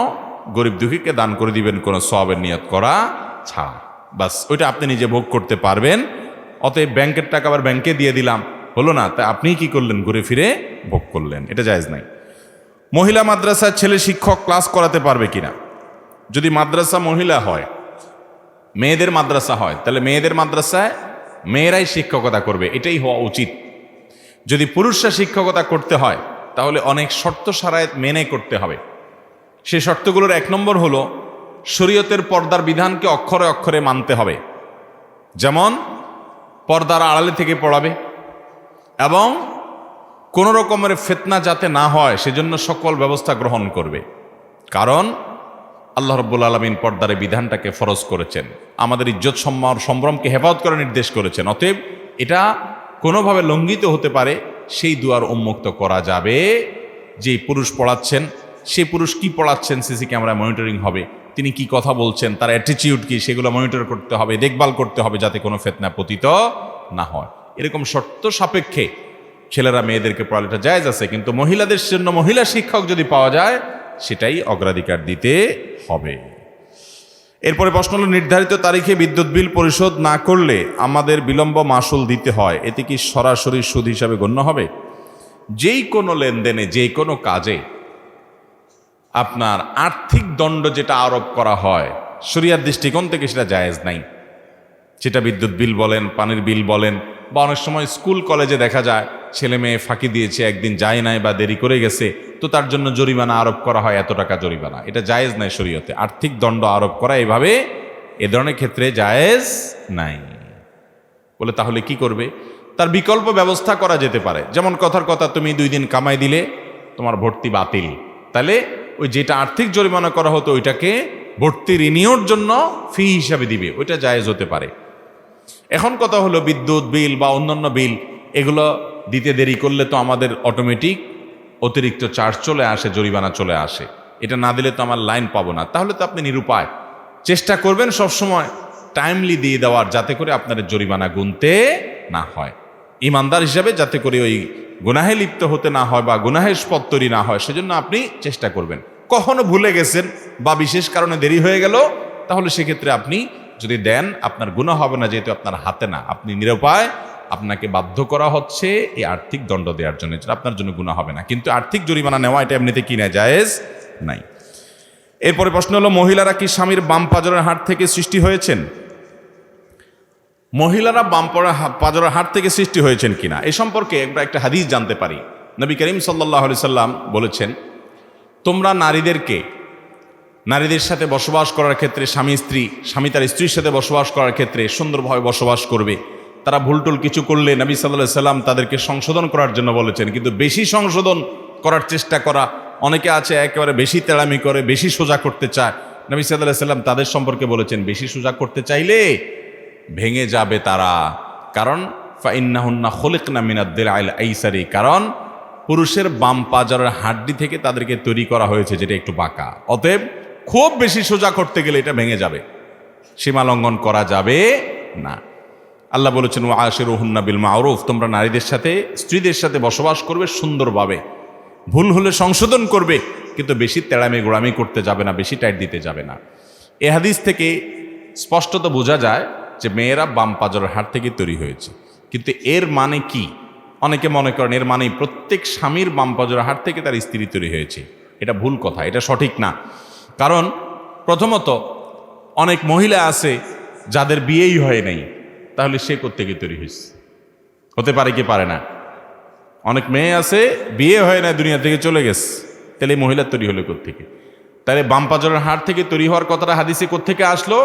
গরিব দুঃখীকে দান করে দিবেন কোনো সওয়াবের নিয়ত করা ছাড়া, বাস ওইটা আপনি নিজে ভোগ করতে পারবেন। অতএব ব্যাংকের টাকা আবার ব্যাংকে দিয়ে দিলাম হলো না, তা আপনি কি করলেন, ঘুরে ফিরে ভোগ করলেন, এটা জায়েজ নাই। মহিলা মাদ্রাসার ছেলে শিক্ষক ক্লাস করাতে পারবে কিনা? যদি মাদ্রাসা মহিলা হয়, মেয়েদের মাদ্রাসা হয়, তাহলে মেয়েদের মাদ্রাসায় মেয়েরাই শিক্ষকতা করবে, এটাই হওয়া উচিত। যদি পুরুষরা শিক্ষকতা করতে হয় তাহলে অনেক শর্ত শারায়েত মেনে করতে হবে। সেই শর্তগুলোর এক নম্বর হলো শরীয়তের পর্দার বিধানকে অক্ষরে অক্ষরে মানতে হবে। যেমন পর্দার আড়ালে থেকে পড়াবে এবং কোনো রকমের ফিতনা যাতে না হয় সেজন্য সকল ব্যবস্থা গ্রহণ করবে। কারণ আল্লাহ রাব্বুল আলামিন পর্দার বিধানটাকে ফরজ করেছেন, আমাদের ইজ্জত সম্ভ্রমকে হেফাজত করে নির্দেশ করেছেন। অতএব এটা কোনোভাবে লঙ্ঘিত হতে পারে সেই দুয়ার উন্মুক্ত করা যাবে। যে পুরুষ পড়াচ্ছেন, সেই পুরুষ কি পড়াচ্ছেন সিসি ক্যামেরায় মনিটরিং হবে, তিনি কি কথা বলছেন, তার অ্যাটিটিউড কি, সেগুলো মনিটর করতে হবে, দেখভাল করতে হবে, যাতে কোনো ফিতনা পতিত না হয়। এরকম শর্ত সাপেক্ষে ছেলেরা মেয়েদেরকে পড়ালেটা জায়েজ আছে, কিন্তু মহিলাদের জন্য মহিলা শিক্ষক যদি পাওয়া যায় সেটাই অগ্রাধিকার দিতে হবে। এরপরে প্রশ্ন হলো, নির্ধারিত তারিখে বিদ্যুৎ বিল পরিশোধ না করলে আমাদের বিলম্ব মাসুল দিতে হয়, এতে কি সরাসরি সুদ হিসাবে গণ্য হবে? যেই কোনো লেনদেনে, যে কোনো কাজে আপনার আর্থিক দণ্ড যেটা আরোপ করা হয় শরিয়ার দৃষ্টিকোণ থেকে সেটা জায়েজ নাই। সেটা বিদ্যুৎ বিল বলেন, পানির বিল বলেন, বা অনেক সময় স্কুল কলেজে দেখা যায় ছেলে মেয়ে ফাঁকি দিয়েছে, একদিন যায় নাই বা দেরি করে গেছে, তো তার জন্য জরিমানা আরোপ করা হয়, এত টাকা জরিমানা। এটা জায়েজ নাই শরীয়তে, আর্থিক দণ্ড আরোপ করা এভাবে এ ধরনের ক্ষেত্রে জায়েজ নাই। বলে তাহলে কি করবে? তার বিকল্প ব্যবস্থা করা যেতে পারে। যেমন কথার কথা, তুমি 2 দিন কামাই দিলে তোমার ভর্তি বাতিল, তাহলে ওই যেটা আর্থিক জরিমানা করা হতো ওইটাকে ভর্তি রিনিউর জন্য ফি হিসাবে দিবে, ওইটা জায়েজ হতে পারে। এখন কথা হলো বিদ্যুৎ বিল বা অন্যান্য বিল, এগুলো দিতে দেরি করলে তো আমাদের অটোমেটিক অতিরিক্ত চার্জ চলে আসে, জরিমানা চলে আসে। এটা না দিলে তো আমার লাইন পাবো না, তাহলে তো আপনি নিরুপায়। চেষ্টা করবেন সবসময় টাইমলি দিয়ে দেওয়ার, যাতে করে আপনার জরিমানা গুনতে না হয়, ইমানদার হিসাবে যাতে করে ওই গুনাহে লিপ্ত হতে না হয় বা গুনাহের পথ তৈরি না হয়, সেজন্য আপনি চেষ্টা করবেন। কখনো ভুলে গেছেন বা বিশেষ কারণে দেরি হয়ে গেল, তাহলে সেক্ষেত্রে আপনি যদি দেন আপনার গুনাহ হবে না, যেহেতু আপনার হাতে না, আপনি নিরুপায়, আপনাকে বাধ্য করা হচ্ছে এই আর্থিক দণ্ড দেওয়ার জন্য, যেটা আপনার জন্য গুনাহ হবে না, কিন্তু আর্থিক জরিমানা নেওয়া এটা এমনিতে কি না, জায়েজ নাই। এরপরে প্রশ্ন হলো, মহিলারা কি স্বামীর বাম পাজরের হাড় থেকে সৃষ্টি হয়েছেন? মহিলারা বাম পাজরের হাড় থেকে সৃষ্টি হয়েছেন কিনা এ সম্পর্কে আমরা একটা হাদিস জানতে পারি। নবী করিম সাল্লাল্লাহু আলাইহি সাল্লাম বলেছেন, তোমরা নারীদের সাথে বসবাস করার ক্ষেত্রে স্বামী তার স্ত্রীর সাথে বসবাস করার ক্ষেত্রে সুন্দরভাবে বসবাস করবে। তারা ভুলটুল কিছু করলে নবী সাল্লাল্লাহু আলাইহি সাল্লাম তাদেরকে সংশোধন করার জন্য বলেছেন, কিন্তু বেশি সংশোধন করার চেষ্টা করা, অনেকে আছে একেবারে বেশি তেড়ামি করে, বেশি সোজা করতে চায়। নবী সাল্লাল্লাহু আলাইহি সাল্লাম তাদের সম্পর্কে বলেছেন, বেশি সোজা করতে চাইলে ভেঙে যাবে তারা, কারণ ফাইন্নাহুন্না খুলিকনা মিনাদ দিলআইল আইসারি, কারণ পুরুষের বাম পাজরের হাড্ডি থেকে তাদেরকে তৈরি করা হয়েছে যেটা একটু বাঁকা, অতএব খুব বেশি সোজা করতে গেলে এটা ভেঙে যাবে, সীমা লঙ্ঘন করা যাবে না। আল্লাহ বলেছেন, ওয়া আশিরুহুন্না বিল মারুফ, তোমরা নারীদের সাথে স্ত্রীদের সাথে বসবাস করবে সুন্দরভাবে, ভুল হলে সংশোধন করবে, কিন্তু বেশি তেড়ামি গোড়ামি করতে যাবে না, বেশি টাইট দিতে যাবে না। এ হাদিস থেকে স্পষ্টত বোঝা যায় যে মেয়েরা বাম পাজরের হাড় থেকে তৈরি হয়েছে, কিন্তু এর মানে কি? অনেকে মনে করেন এর মানে প্রত্যেক স্বামীর বাম পাজরের হাড় থেকে তার স্ত্রী তৈরি হয়েছে। এটা ভুল কথা, এটা সঠিক না। কারণ প্রথমত অনেক মহিলা আছে যাদের বিয়েই হয় নাই, তাহলে সে কোত্থেকে তৈরি হয়েছে? হতে পারে কি পারে না? অনেক মেয়ে আছে বিয়ে হয় না, দুনিয়া থেকে চলে গেছে, তাহলে এই মহিলা তৈরি হলো কোত্থেকে? তাহলে বাম পাজরের হাড় থেকে তৈরি হওয়ার কথাটা হাদিসে কোত্থেকে আসলো?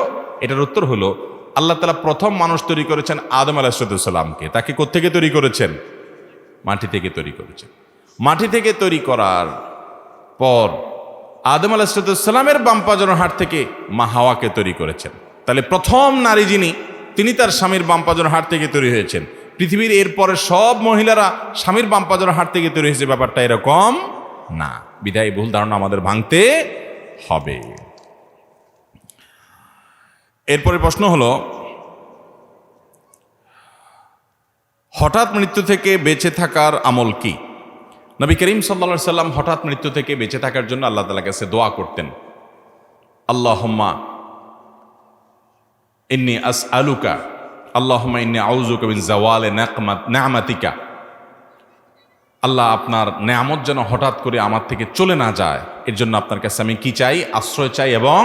এটার উত্তর হলো, আল্লাহ তাআলা প্রথম মানুষ তৈরি করেছেন আদম আলাইহিস সালামকে। তাকে কোত্থেকে তৈরি করেছেন? মাটি থেকে তৈরি করেছেন। মাটি থেকে তৈরি করার পর আদম আলাইহিস সালামের বাম পাজরের হাড় থেকে মা হাওয়াকে তৈরি করেছেন। তাহলে প্রথম নারী যিনি, তিনি তার স্বামীর বাম পাজরের হাড় থেকে তৈরি হয়েছেন। পৃথিবীর এরপরে সব মহিলারা স্বামীর বাম পাজরের হাড় থেকে তৈরি হয়েছে, ব্যাপারটা এরকম না। বিধায় ভুল ধারণা আমাদের ভাঙতে হবে। এরপরে প্রশ্ন হলো, হঠাৎ মৃত্যু থেকে বেঁচে থাকার আমল কি? নবী করিম সাল্লাল্লাহু আলাইহি সাল্লাম হঠাৎ মৃত্যু থেকে বেঁচে থাকার জন্য আল্লাহ তাআলার কাছে দোয়া করতেন, আল্লাহুম্মা ইন্নী আসআলুকা, আল্লাহুম্মা ইন্নী আউযুকা মিন যাওয়ালি নি'মাতিকা। আল্লাহ, আপনার নেয়ামত যেন হঠাৎ করে আমার থেকে চলে না যায়, এর জন্য আপনার কাছে আমি কি চাই? আশ্রয় চাই এবং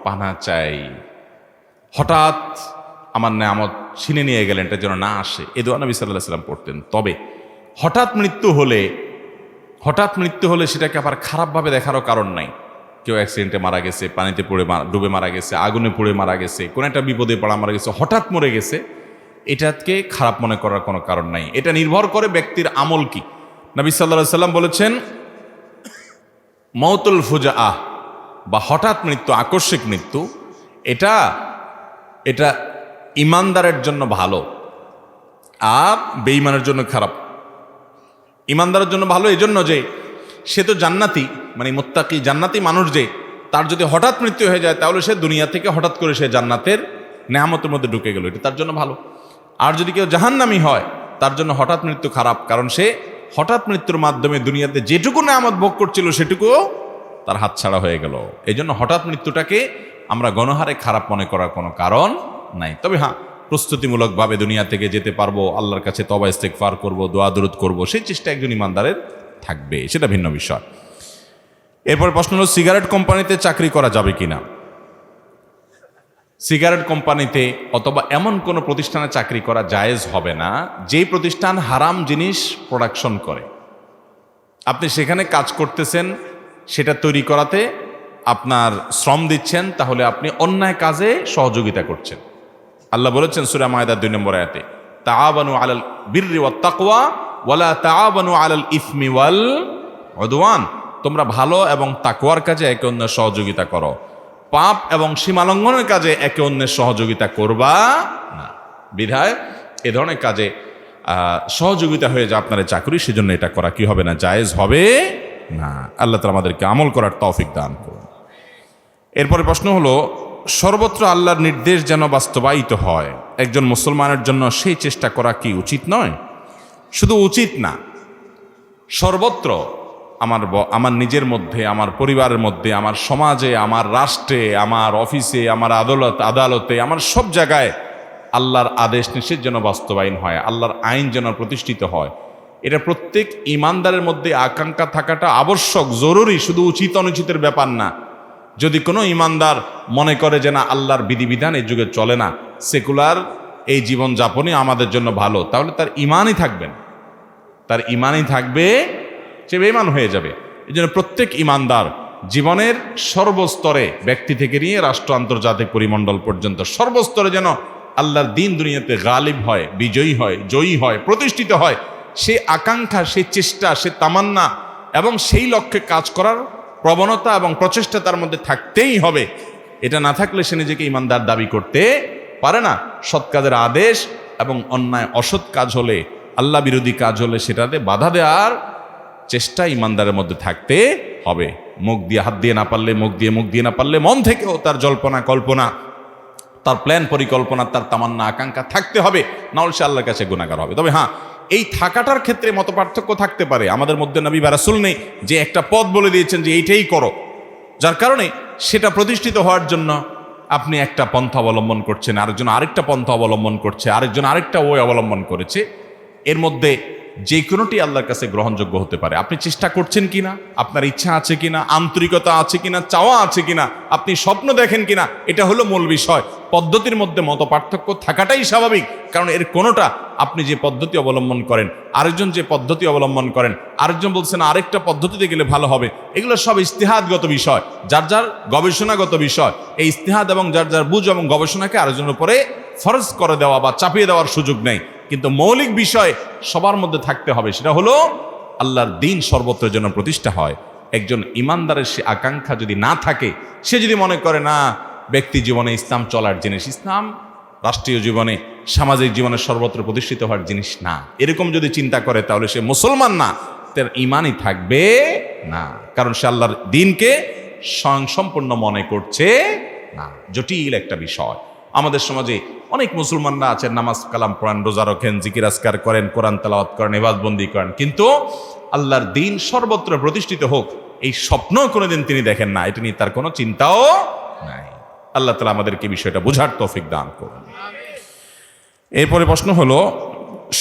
পানা চাই। হঠাৎ আমার নেয়ামত ছিনে নিয়ে গেলেন, এটা যেন না আসে, এই দোয়া নবী সাল্লাল্লাহু আলাইহি সাল্লাম পড়তেন। তবে হঠাৎ মৃত্যু হলে সেটাকে আবার খারাপভাবে দেখারও কারণ নাই। কেউ অ্যাক্সিডেন্টে মারা গেছে, পানিতে ডুবে মারা গেছে, আগুনে পুড়ে মারা গেছে, কোনো একটা বিপদে পড়া মারা গেছে, হঠাৎ মরে গেছে, এটাকে খারাপ মনে করার কোনো কারণ নাই। এটা নির্ভর করে ব্যক্তির আমল কি। নবী সাল্লাল্লাহু আলাইহি সাল্লাম বলেছেন, মাউতুল ফুজাআহ বা হঠাৎ মৃত্যু, আকস্মিক মৃত্যু, এটা ইমানদারের জন্য ভালো আর বেঈমানের জন্য খারাপ। ইমানদারের জন্য ভালো এই জন্য যে সে তো জান্নাতি, মানে মুত্তাকি জান্নাতি মানুষ, যে তার যদি হঠাৎ মৃত্যু হয়ে যায় তাহলে সে দুনিয়া থেকে হঠাৎ করে সে জান্নাতের নেয়ামতের মধ্যে ঢুকে গেল, এটা তার জন্য ভালো। আর যদি কেউ জাহান্নামী হয় তার জন্য হঠাৎ মৃত্যু খারাপ, কারণ সে হঠাৎ মৃত্যুর মাধ্যমে দুনিয়াতে যেটুকু নেয়ামত ভোগ করছিল সেটুকুও তার হাতছাড়া হয়ে গেল। এই জন্য হঠাৎ মৃত্যুটাকে আমরা গণহারে খারাপ মনে করার কোনো কারণ নাই। তবে হ্যাঁ, প্রস্তুতিমূলকভাবে দুনিয়া থেকে যেতে পারবো, আল্লাহর কাছে তওবা ইস্তেগফার করব, দোয়া দরুদ করব, সেই চেষ্টা একজন ইমানদারের থাকবে, সেটা ভিন্ন বিষয়। এরপর প্রশ্ন হলো, সিগারেট কোম্পানিতে চাকরি করা যাবে কিনা? সিগারেট কোম্পানিতে অথবা এমন কোনো প্রতিষ্ঠানে চাকরি করা জায়েজ হবে না যেই প্রতিষ্ঠান হারাম জিনিস প্রোডাকশন করে। আপনি সেখানে কাজ করতেছেন, সেটা তৈরি করাতে আপনার শ্রম দিচ্ছেন, তাহলে আপনি অন্যায় কাজে সহযোগিতা করছেন। আল্লাহ বলেছেন সূরা মায়েদার 2 নম্বর আয়াতে, তাআবানু আলাল বিররি ওয়াত তাকওয়া ওয়ালা তাআবানু আলাল ইসমি ওয়াল উদওয়ান। তোমরা ভালো এবং তাকওয়ার কাজে একে অন্যের সহযোগিতা করো, পাপ এবং সীমালঙ্ঘনের কাজে একে অন্যের সহযোগিতা করবা না। বিধায় এ ধরনের কাজে সহযোগিতা হয়ে যায় আপনার চাকরি, সেজন্য এটা করা কি হবে না? জায়েজ হবে না। আল্লাহ তাআলা আমাদেরকে আমল করার তৌফিক দান করুন। এরপরে প্রশ্ন হলো, সর্বত্র আল্লাহর নির্দেশ যেন বাস্তবায়িত হয়, একজন মুসলমানের জন্য সেই চেষ্টা করা কি উচিত নয়? শুধু উচিত না, সর্বত্র আমার নিজের মধ্যে, আমার পরিবারের মধ্যে, আমার সমাজে, আমার রাষ্ট্রে, আমার অফিসে, আমার আদালতে, আমার সব জায়গায় আল্লাহর আদেশ নিষেধ যেন বাস্তবায়ন হয়, আল্লাহর আইন যেন প্রতিষ্ঠিত হয়, এটা প্রত্যেক ইমানদারের মধ্যে আকাঙ্ক্ষা থাকাটা আবশ্যক, জরুরি, শুধু উচিত অনুচিতের ব্যাপার না। যদি কোনো ইমানদার মনে করে যে না আল্লাহর বিধিবিধান এই যুগে চলে না, সেকুলার এই জীবনযাপনই আমাদের জন্য ভালো, তাহলে তার ইমানই থাকবে না, তার ইমানই থাকবে, সে বেঈমান হয়ে যাবে। এই জন্য প্রত্যেক ইমানদার জীবনের সর্বস্তরে, ব্যক্তি থেকে নিয়ে রাষ্ট্র, আন্তর্জাতিক পরিমণ্ডল পর্যন্ত সর্বস্তরে যেন আল্লাহর দিন দুনিয়াতে গালিব হয়, বিজয়ী হয়, জয়ী হয়, প্রতিষ্ঠিত হয়, সে আকাঙ্ক্ষা, সে চেষ্টা, সে তামান্না এবং সেই লক্ষ্যে কাজ করার প্রবণতা এবং প্রচেষ্টা তার মধ্যে থাকতেই হবে। এটা না থাকলে সে নিজেকে ইমানদার দাবি করতে পারে না। সৎ কাজের আদেশ এবং অন্যায় অসৎ কাজ হলে, আল্লাহ বিরোধী কাজ হলে সেটাতে বাধা দেওয়ার চেষ্টা ইমানদারের মধ্যে থাকতে হবে। মুখ দিয়ে হাত দিয়ে না পারলে, মুখ দিয়ে না পারলে মন থেকেও তার জল্পনা কল্পনা, তার প্ল্যান পরিকল্পনা, তার তামান্না আকাঙ্ক্ষা থাকতে হবে, নাহলে সে আল্লাহর কাছে গুনাহগার হবে। তবে হ্যাঁ, এই থাকাটার ক্ষেত্রে মত পার্থক্য থাকতে পারে। আমাদের মধ্যে নবী বা রাসূল নেই যে একটা পথ বলে দিয়েছেন যে এইটাই করো, যার কারণে সেটা প্রতিষ্ঠিত হওয়ার জন্য আপনি একটা পন্থা অবলম্বন করছেন, আরেকজন আরেকটা পন্থা অবলম্বন করছে, আরেকজন আরেকটা ওয়ে অবলম্বন করেছে। এর মধ্যে যে কোনোটি আল্লাহর কাছে গ্রহণযোগ্য হতে পারে। আপনি চেষ্টা করছেন কিনা, আপনার ইচ্ছা আছে কিনা, আন্তরিকতা আছে কিনা, চাওয়া আছে কিনা, আপনি স্বপ্ন দেখেন কিনা, এটা হলো মূল বিষয়। পদ্ধতির মধ্যে মত পার্থক্য থাকাটাই স্বাভাবিক, কারণ এর কোনোটা, আপনি যে পদ্ধতি অবলম্বন করেন, আরেকজন যে পদ্ধতি অবলম্বন করেন, আরেকজন বলছেন আরেকটা পদ্ধতিতে গেলে ভালো হবে, এগুলো সব ইজতিহাদগত বিষয়, যার যার গবেষণাগত বিষয়। এই ইজতিহাদ এবং যার যার বুঝ এবং গবেষণাকে আরেকজনের উপরে ফরজ করে দেওয়া বা চাপিয়ে দেওয়ার সুযোগ নেই। কিন্তু মৌলিক বিষয় সবার মধ্যে থাকতে হবে, সেটা হলো আল্লাহর দিন সর্বত্র যেন প্রতিষ্ঠা হয়। একজন ইমানদারের সে আকাঙ্ক্ষা যদি না থাকে, সে যদি মনে করে না ব্যক্তি জীবনে ইসলাম চলার জিনিস, ইসলাম রাষ্ট্রীয় জীবনে, সামাজিক জীবনে সর্বত্র প্রতিষ্ঠিত হওয়ার জিনিস না, এরকম যদি চিন্তা করে, তাহলে সে মুসলমান না, তার ইমানই থাকবে না। কারণ সে আল্লাহর দিনকে স্বয়ংসম্পূর্ণ মনে করছে না। জটিল একটা বিষয়। আমাদের সমাজে অনেক মুসলমানরা আছেন, নামাজ কালাম পড়েন, রোজা রাখেন, জিকির আজকার করেন, কোরআন তেলাওয়াত করেন, ইবাদতবন্দি করেন, কিন্তু আল্লাহর দিন সর্বত্র প্রতিষ্ঠিত হোক এই স্বপ্ন কোনোদিন তিনি দেখেন না, এটা নিয়ে তার কোনো চিন্তাও নাই। আল্লাহ তাআলা আমাদেরকে বিষয়টা বোঝার তৌফিক দান করুন। এরপরে প্রশ্ন হলো,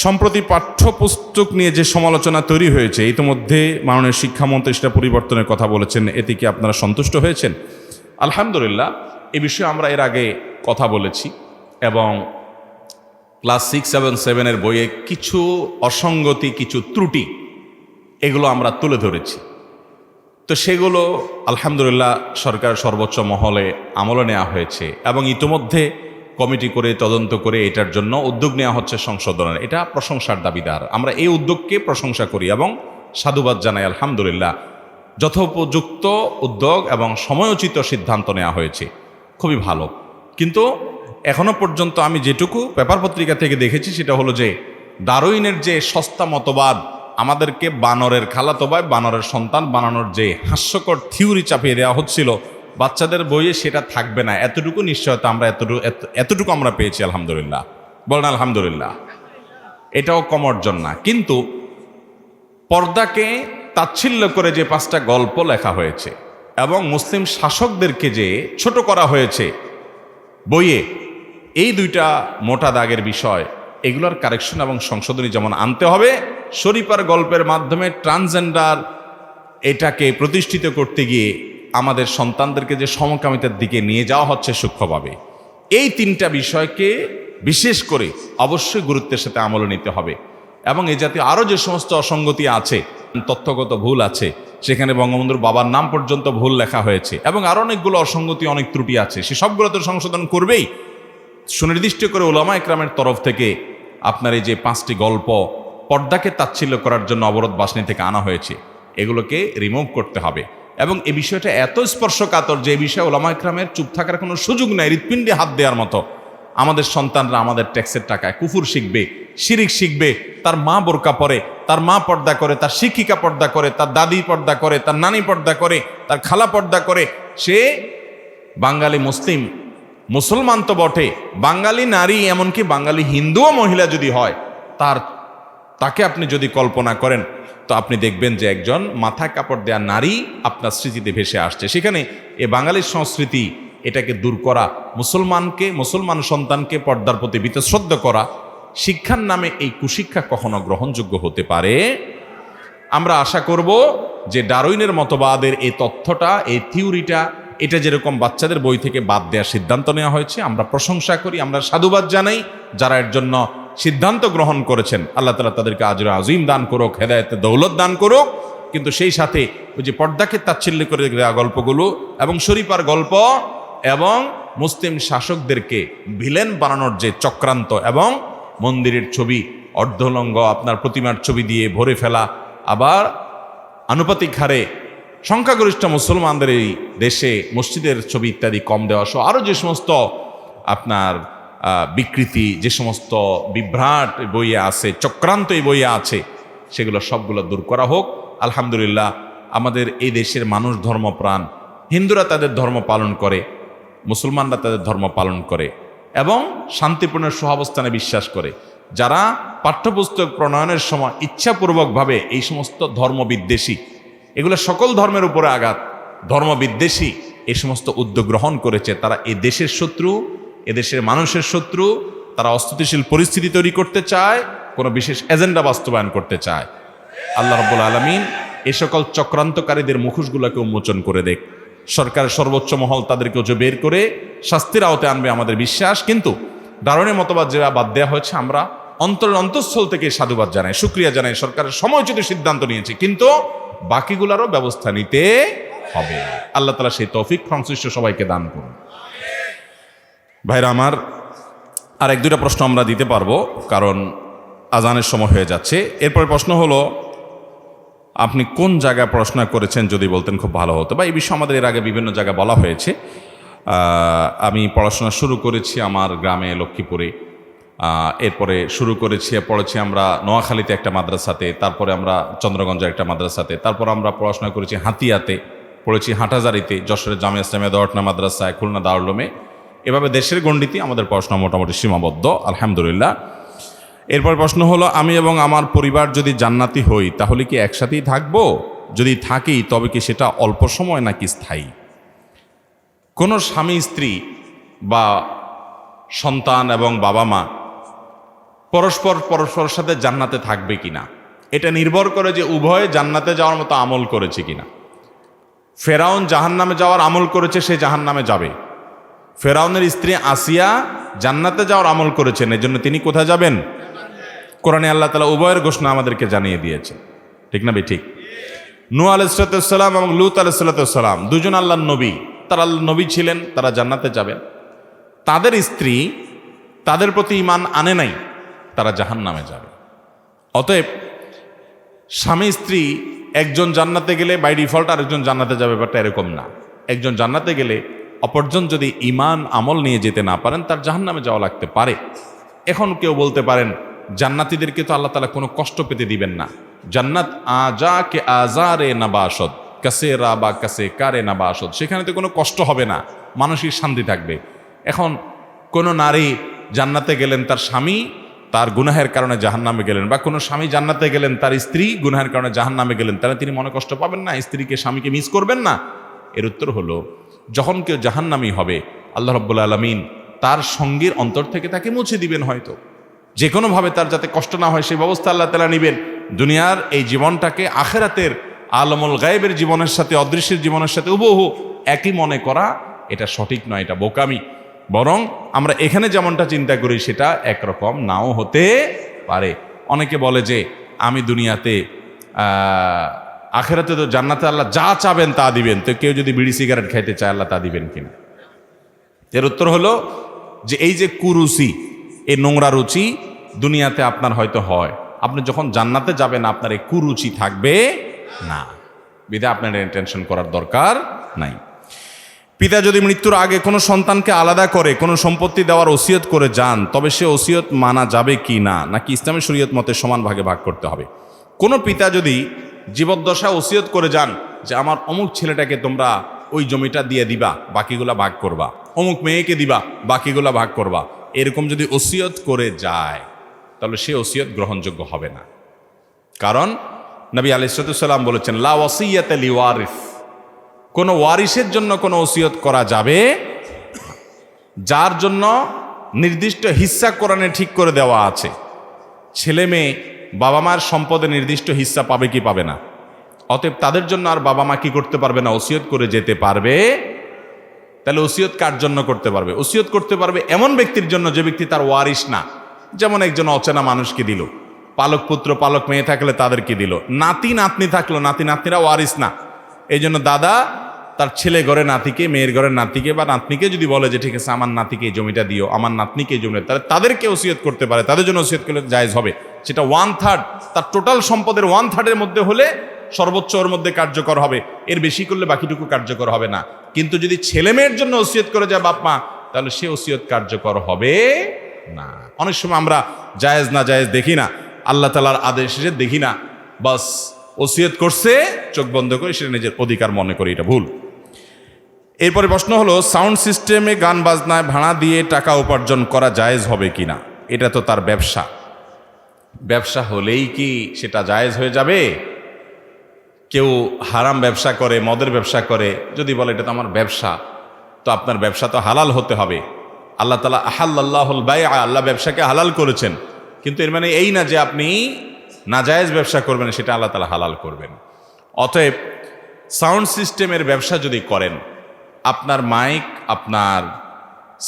সম্প্রতি পাঠ্যপুস্তক নিয়ে যে সমালোচনা তৈরি হয়েছে, ইতিমধ্যে মাননীয় শিক্ষামন্ত্রী সেটা পরিবর্তনের কথা বলেছেন, এতে কি আপনারা সন্তুষ্ট হয়েছেন? আলহামদুলিল্লাহ, এ বিষয়ে আমরা এর আগে কথা বলেছি এবং ক্লাস 6, 7, 7 বইয়ে কিছু অসঙ্গতি, কিছু ত্রুটি, এগুলো আমরা তুলে ধরেছি। তো সেগুলো আলহামদুলিল্লাহ সরকারের সর্বোচ্চ মহলে আমলে নেওয়া হয়েছে এবং ইতিমধ্যে কমিটি করে তদন্ত করে এটার জন্য উদ্যোগ নেওয়া হচ্ছে সংশোধনের। এটা প্রশংসার দাবিদার। আমরা এই উদ্যোগকে প্রশংসা করি এবং সাধুবাদ জানাই। আলহামদুলিল্লাহ, যথোপযুক্ত উদ্যোগ এবং সময়োচিত সিদ্ধান্ত নেওয়া হয়েছে, খুবই ভালো। কিন্তু এখনো পর্যন্ত আমি যেটুকু পেপার পত্রিকা থেকে দেখেছি সেটা হলো যে ডারউইনের যে সস্তা মতবাদ, আমাদেরকে বানরের খালাতো ভাই, বানরের সন্তান বানানোর যে হাস্যকর থিওরি চাপিয়ে দেওয়া হচ্ছিল বাচ্চাদের বইয়ে, সেটা থাকবে না, এতটুকু নিশ্চয়তা আমরা এতটুকু আমরা পেয়েছি। আলহামদুলিল্লাহ, বলেন আলহামদুলিল্লাহ। এটাও কম অর্জন না। কিন্তু পর্দাকে তাচ্ছিল্য করে যে 5টা গল্প লেখা হয়েছে এবং মুসলিম শাসকদেরকে যে ছোট করা হয়েছে বইয়ে, এই 2টা মোটা দাগের বিষয়, এগুলোর কারেকশন এবং সংশোধনী যেমন আনতে হবে, শরীফার গল্পের মাধ্যমে ট্রান্সজেন্ডার এটাকে প্রতিষ্ঠিত করতে গিয়ে আমাদের সন্তানদেরকে যে সমকামিতার দিকে নিয়ে যাওয়া হচ্ছে সূক্ষ্মভাবে, এই 3টা বিষয়কে বিশেষ করে অবশ্যই গুরুত্বের সাথে আমলে নিতে হবে। এবং এই জাতীয় আরও যে সমস্ত অসঙ্গতি আছে, তথ্যগত ভুল আছে, সেখানে বঙ্গবন্ধুর বাবার নাম পর্যন্ত ভুল লেখা হয়েছে এবং আরও অনেকগুলো অসঙ্গতি, অনেক ত্রুটি আছে, সে সবগুলো তো সংশোধন করবেই। সুনির্দিষ্ট করে উলামা একরামের তরফ থেকে আপনার এই যে 5টি গল্প পর্দাকে তাচ্ছিল্য করার জন্য অবরোধ বাসনি থেকে আনা হয়েছে, এগুলোকে রিমুভ করতে হবে। এবং এই বিষয়টা এত স্পর্শকাতর যে এই বিষয়ে উলামা একরামের চুপ থাকার কোনো সুযোগ নাই, হৃৎপিণ্ডে হাত দেওয়ার মতো। আমাদের সন্তানরা আমাদের ট্যাক্সের টাকায় কুফুর শিখবে, শিরিক শিখবে, তার মা বোরকা পরে, তার মা পর্দা করে, তার শিক্ষিকা পর্দা করে, তার দাদি পর্দা করে, তার নানি পর্দা করে, তার খালা পর্দা করে, সে বাঙালি মুসলিম, মুসলমান তো বটে, বাঙালি নারী, এমনকি বাঙালি হিন্দুও মহিলা যদি হয়, তাকে আপনি যদি কল্পনা করেন, তো আপনি দেখবেন যে একজন মাথায় কাপড় দেওয়া নারী আপনার স্মৃতিতে ভেসে আসছে। সেখানে এ বাঙালির সংস্কৃতি, এটাকে দূর করা, মুসলমান সন্তানকে পর্দার প্রতি বীতশ্রদ্ধ করা, শিক্ষার নামে এই কুশিক্ষা কখনো গ্রহণযোগ্য হতে পারে। আমরা আশা করব যে ডারউইনের মতবাদের এই তথ্যটা, এই থিওরিটা, এটা যেরকম বাচ্চাদের বই থেকে বাদ দেওয়ার সিদ্ধান্ত নেওয়া হয়েছে, আমরা প্রশংসা করি, আমরা সাধুবাদ জানাই যারা এর জন্য সিদ্ধান্ত গ্রহণ করেছেন। আল্লাহ তাআলা তাদেরকে আজর আজিম দান করুক, হেদায়েতে দৌলত দান করুক। কিন্তু সেই সাথে ওই যে পর্দাকে তাচ্ছিল্য করে দেওয়া গল্পগুলো এবং শরীফার গল্প এবং মুসলিম শাসকদেরকে ভিলেন বানানোর যে চক্রান্ত এবং মন্দিরের ছবি, অর্ধলঙ্গ আপনার প্রতিমার ছবি দিয়ে ভরে ফেলা, আবার আনুপাতিক হারে সংখ্যাগরিষ্ঠ মুসলমানদের এই দেশে মসজিদের ছবি ইত্যাদি কম দেওয়া সহ আরও যে সমস্ত আপনার বিকৃতি, যে সমস্ত বিভ্রাট বইয়ে আছে, চক্রান্ত এই বইয়ে আছে, সেগুলো সবগুলো দূর করা হোক। আলহামদুলিল্লাহ, আমাদের এই দেশের মানুষ ধর্মপ্রাণ, হিন্দুরা তাদের ধর্ম পালন করে, মুসলমানরা তাদের ধর্ম পালন করে এবং শান্তিপূর্ণ সহাবস্থানে বিশ্বাস করে। যারা পাঠ্যপুস্তক প্রণয়নের সময় ইচ্ছাপূর্বকভাবে এই সমস্ত ধর্মবিদ্বেষী, এগুলো সকল ধর্মের উপরে আঘাত, ধর্মবিদ্বেষী এই সমস্ত উদ্যোগ গ্রহণ করেছে, তারা এই দেশের শত্রু, এদেশের মানুষের শত্রু। তারা অস্থিতিশীল পরিস্থিতি তৈরি করতে চায়, কোনো বিশেষ এজেন্ডা বাস্তবায়ন করতে চায়। আল্লাহ রাব্বুল আলামিন এ সকল চক্রান্তকারীদের মুখোশগুলোকে উন্মোচন করে দেখ। সরকারের সর্বোচ্চ মহল তাদেরকে বের করে শাস্তির আওতায় আনবে আমাদের বিশ্বাস। কিন্তু ডারউইনের মতবাদ যেটা বাদ দেওয়া হয়েছে, আমরা অন্তঃস্থল থেকে সাধুবাদ জানাই, শুকরিয়া জানাই, সরকারের সময়োচিত সিদ্ধান্ত নিয়েছে, কিন্তু বাকিগুলোরও ব্যবস্থা নিতে হবে। আল্লাহ তাআলা সেই তৌফিক সংশ্লিষ্ট সবাইকে দান করুন। ভাইরা আমার, আর এক দুইটা প্রশ্ন আমরা দিতে পারবো, কারণ আজানের সময় হয়ে যাচ্ছে। এরপরে প্রশ্ন হলো, আপনি কোন জায়গায় পড়াশোনা করেছেন যদি বলতেন খুব ভালো হতো, বা এই বিষয়ে আমাদের এর আগে বিভিন্ন জায়গায় বলা হয়েছে। আমি পড়াশোনা শুরু করেছি আমার গ্রামে লক্ষ্মীপুরে, এরপরে পড়েছি আমরা নোয়াখালীতে একটা মাদ্রাসাতে, তারপরে আমরা চন্দ্রগঞ্জের একটা মাদ্রাসাতে, তারপর আমরা পড়াশোনা করেছি হাতিয়াতে, পড়েছি হাটহাজারিতে, যশোরের জামিয়া ইসলামিয়া দওয়াটনা মাদ্রাসায়, খুলনা দারুল উলুমে। এভাবে দেশের গণ্ডিতে আমাদের পড়াশোনা মোটামুটি সীমাবদ্ধ, আলহামদুলিল্লাহ। এরপর প্রশ্ন হলো, আমি এবং আমার পরিবার যদি জান্নাতি হই তাহলে কি একসাথেই থাকবো? যদি থাকি তবে কি সেটা অল্প সময় নাকি স্থায়ী? কোনো স্বামী স্ত্রী বা সন্তান এবং বাবা মা পরস্পরের সাথে জান্নাতে থাকবে কিনা, এটা নির্ভর করে যে উভয়ে জান্নাতে যাওয়ার মতো আমল করেছে কিনা। ফেরাউন জাহান্নামে যাওয়ার আমল করেছে, সে জাহান্নামে যাবে। ফেরাউনের স্ত্রী আসিয়া জান্নাতে যাওয়ার আমল করেছেন, এজন্য তিনি কোথায় যাবেন? কোরআনে আল্লাহ তাআলা উভয়ের ঘোষণা আমাদেরকে জানিয়ে দিয়েছে, ঠিক না ঠিক? নূহ আলাইহিস সালাম এবং লূত আলাইহিস সালাম দুজন আল্লাহর নবী, তারা আল্লাহর নবী ছিলেন, তারা জান্নাতে যাবেন। তাদের স্ত্রী তাদের প্রতি ঈমান আনে নাই, তারা জাহান্নামে যাবে। অতএব স্বামী স্ত্রী একজন জান্নাতে গেলে বাই ডিফল্ট আরেকজন জান্নাতে যাবে, ব্যাপারটা এরকম না। একজন জান্নাতে গেলে অপরজন যদি ঈমান আমল নিয়ে যেতে না পারেন, তার জাহান্নামে যাওয়া লাগতে পারে। এখন কেউ বলতে পারেন, জান্নাতীদেরকে তো আল্লাহ তাআলা কোনো কষ্ট পেতে দিবেন না। জান্নাত আজা কে আজারে নাবাসদ, কাসে রা বা কাসে কারে নাবাসদ, সেখানে তো কোনো কষ্ট হবে না, মানসিক শান্তি থাকবে। এখন কোনো নারী জান্নাতে গেলেন, তার স্বামী তার গুনাহের কারণে জাহান্নামে গেলেন, বা কোনো স্বামী জান্নাতে গেলেন, তার স্ত্রী গুনাহের কারণে জাহান্নামে গেলেন, তাহলে তিনি মনে কষ্ট পাবেন না? স্ত্রীকে স্বামীকে মিস করবেন না? এর উত্তর হলো, যখন কেউ জাহান্নামী হবে আল্লাহ রাব্বুল আলামিন তার সঙ্গীর অন্তর থেকে তাকে মুছে দিবেন। হয়তো যে কোনোভাবে তার যাতে কষ্ট না হয় সেই ব্যবস্থা আল্লাহ তাআলা নেবেন। দুনিয়ার এই জীবনটাকে আখিরাতের আলমুল গায়েবের জীবনের সাথে, অদৃশ্যের জীবনের সাথে হুবহু একই মনে করা, এটা সঠিক নয়, এটা বোকামি। বরং আমরা এখানে যেমনটা চিন্তা করি সেটা একরকম নাও হতে পারে। অনেকে বলে যে আমি দুনিয়াতে আখিরাতে তো জান্নাতে আল্লাহ যা চাবেন তা দিবেন, তো কেউ যদি বিড়ি সিগারেট খাইতে চায় আল্লাহ তা দিবেন কিনা? এর উত্তর হলো যে এই যে কুরুচি, এই নোংরা রুচি দুনিয়াতে আপনার হয়তো হয়, আপনি যখন জান্নাতে যাবেন আপনার এই কুরুচি থাকবে না, বিধায় আপনার টেনশন করার দরকার নাই। পিতা যদি মৃত্যুর আগে কোনো সন্তানকে আলাদা করে কোনো সম্পত্তি দেওয়ার ওসিয়ত করে যান, তবে সে ওসিয়ত মানা যাবে কি না, নাকি ইসলামী শরীয়ত মতে সমান ভাগে ভাগ করতে হবে? কোনো পিতা যদি জীবদ্দশা ওসিয়ত করে যান যে আমার অমুক ছেলেটাকে তোমরা ওই জমিটা দিয়ে দিবা, বাকিগুলা ভাগ করবা, অমুক মেয়েকে দিবা, বাকিগুলা ভাগ করবা, এরকম যদি ওসিয়ত করে যায় তাহলে সে ওসিয়ত গ্রহণযোগ্য হবে না। কারণ নবী আলাইহিস সালাম বলেছেন, লা ওয়াসিয়াতা লিওয়ারিস, কোনো ওয়ারিসের জন্য কোনো ওসিয়ত করা যাবে যার জন্য নির্দিষ্ট হিস্সা কোরআনে ঠিক করে দেওয়া আছে। ছেলে মেয়ে বাবা মার সম্পদে নির্দিষ্ট হিস্সা পাবে কি পাবে না, অতএব তাদের জন্য আর বাবা মা কি করতে পারবে না, ওসিয়ত করে যেতে পারবে। তাহলে ওসিয়ত কার জন্য করতে পারবে? ওসিয়ত করতে পারবে এমন ব্যক্তির জন্য যে ব্যক্তি তার ওয়ারিশ না। যেমন একজন অচেনা মানুষকে দিল, পালক পুত্র পালক মেয়ে থাকলে তাদেরকে দিল, নাতি নাতনি থাকলো, নাতি নাতনিরা ওয়ারিশ না। এই জন্য দাদা তার ছেলে ঘরে নাতিকে, মেয়ের ঘরের নাতিকে বা নাতনিকে যদি বলে যে ঠিক আছে আমার নাতিকে এই জমিটা দিও, আমার নাতনিকে এই জমিটা, তাহলে তাদেরকে ওসিয়ত করতে পারে, তাদের জন্য ওসিয়ত করলে জায়েজ হবে। সেটা 1/3, তার টোটাল সম্পদের 1/3 মধ্যে হলে সর্বোচ্চ ওর মধ্যে কার্যকর হবে, এর বেশি করলে বাকিটুকু কার্যকর হবে না। কিন্তু যদি ছেলে মেয়ের জন্য ওসিয়ত করে যায় বাপ মা, তাহলে সে ওসিয়ত কার্যকর হবে না। অনেক সময় আমরা জায়েজ না জায়েজ দেখি না, আল্লাহ তাআলার আদেশ দেখি না, বাস ওসিয়ত করছে চোখ বন্ধ করে সেটা নিজের অধিকার মনে করি, এটা ভুল। এরপরে প্রশ্ন হলো, সাউন্ড সিস্টেমে গান বাজনায় ভাড়া দিয়ে টাকা উপার্জন করা জায়েজ হবে কিনা? এটা তো তার ব্যবসা, ব্যবসা হলেই কি সেটা জায়েজ হয়ে যাবে? কেউ হারাম ব্যবসা করে, মদের ব্যবসা করে, যদি বলে এটা তো আমার ব্যবসা, তো আপনার ব্যবসা তো হালাল হতে হবে। আল্লাহ তাআলা আহাল্লাহুল বাইআ, আল্লাহ ব্যবসাকে হালাল করেছেন, কিন্তু এর মানে এই না যে আপনি নাজায়েজ ব্যবসা করবেন, সেটা আল্লাহ তাআলা হালাল করবেন। অতএব সাউন্ড সিস্টেমের ব্যবসা যদি করেন, আপনার মাইক, আপনার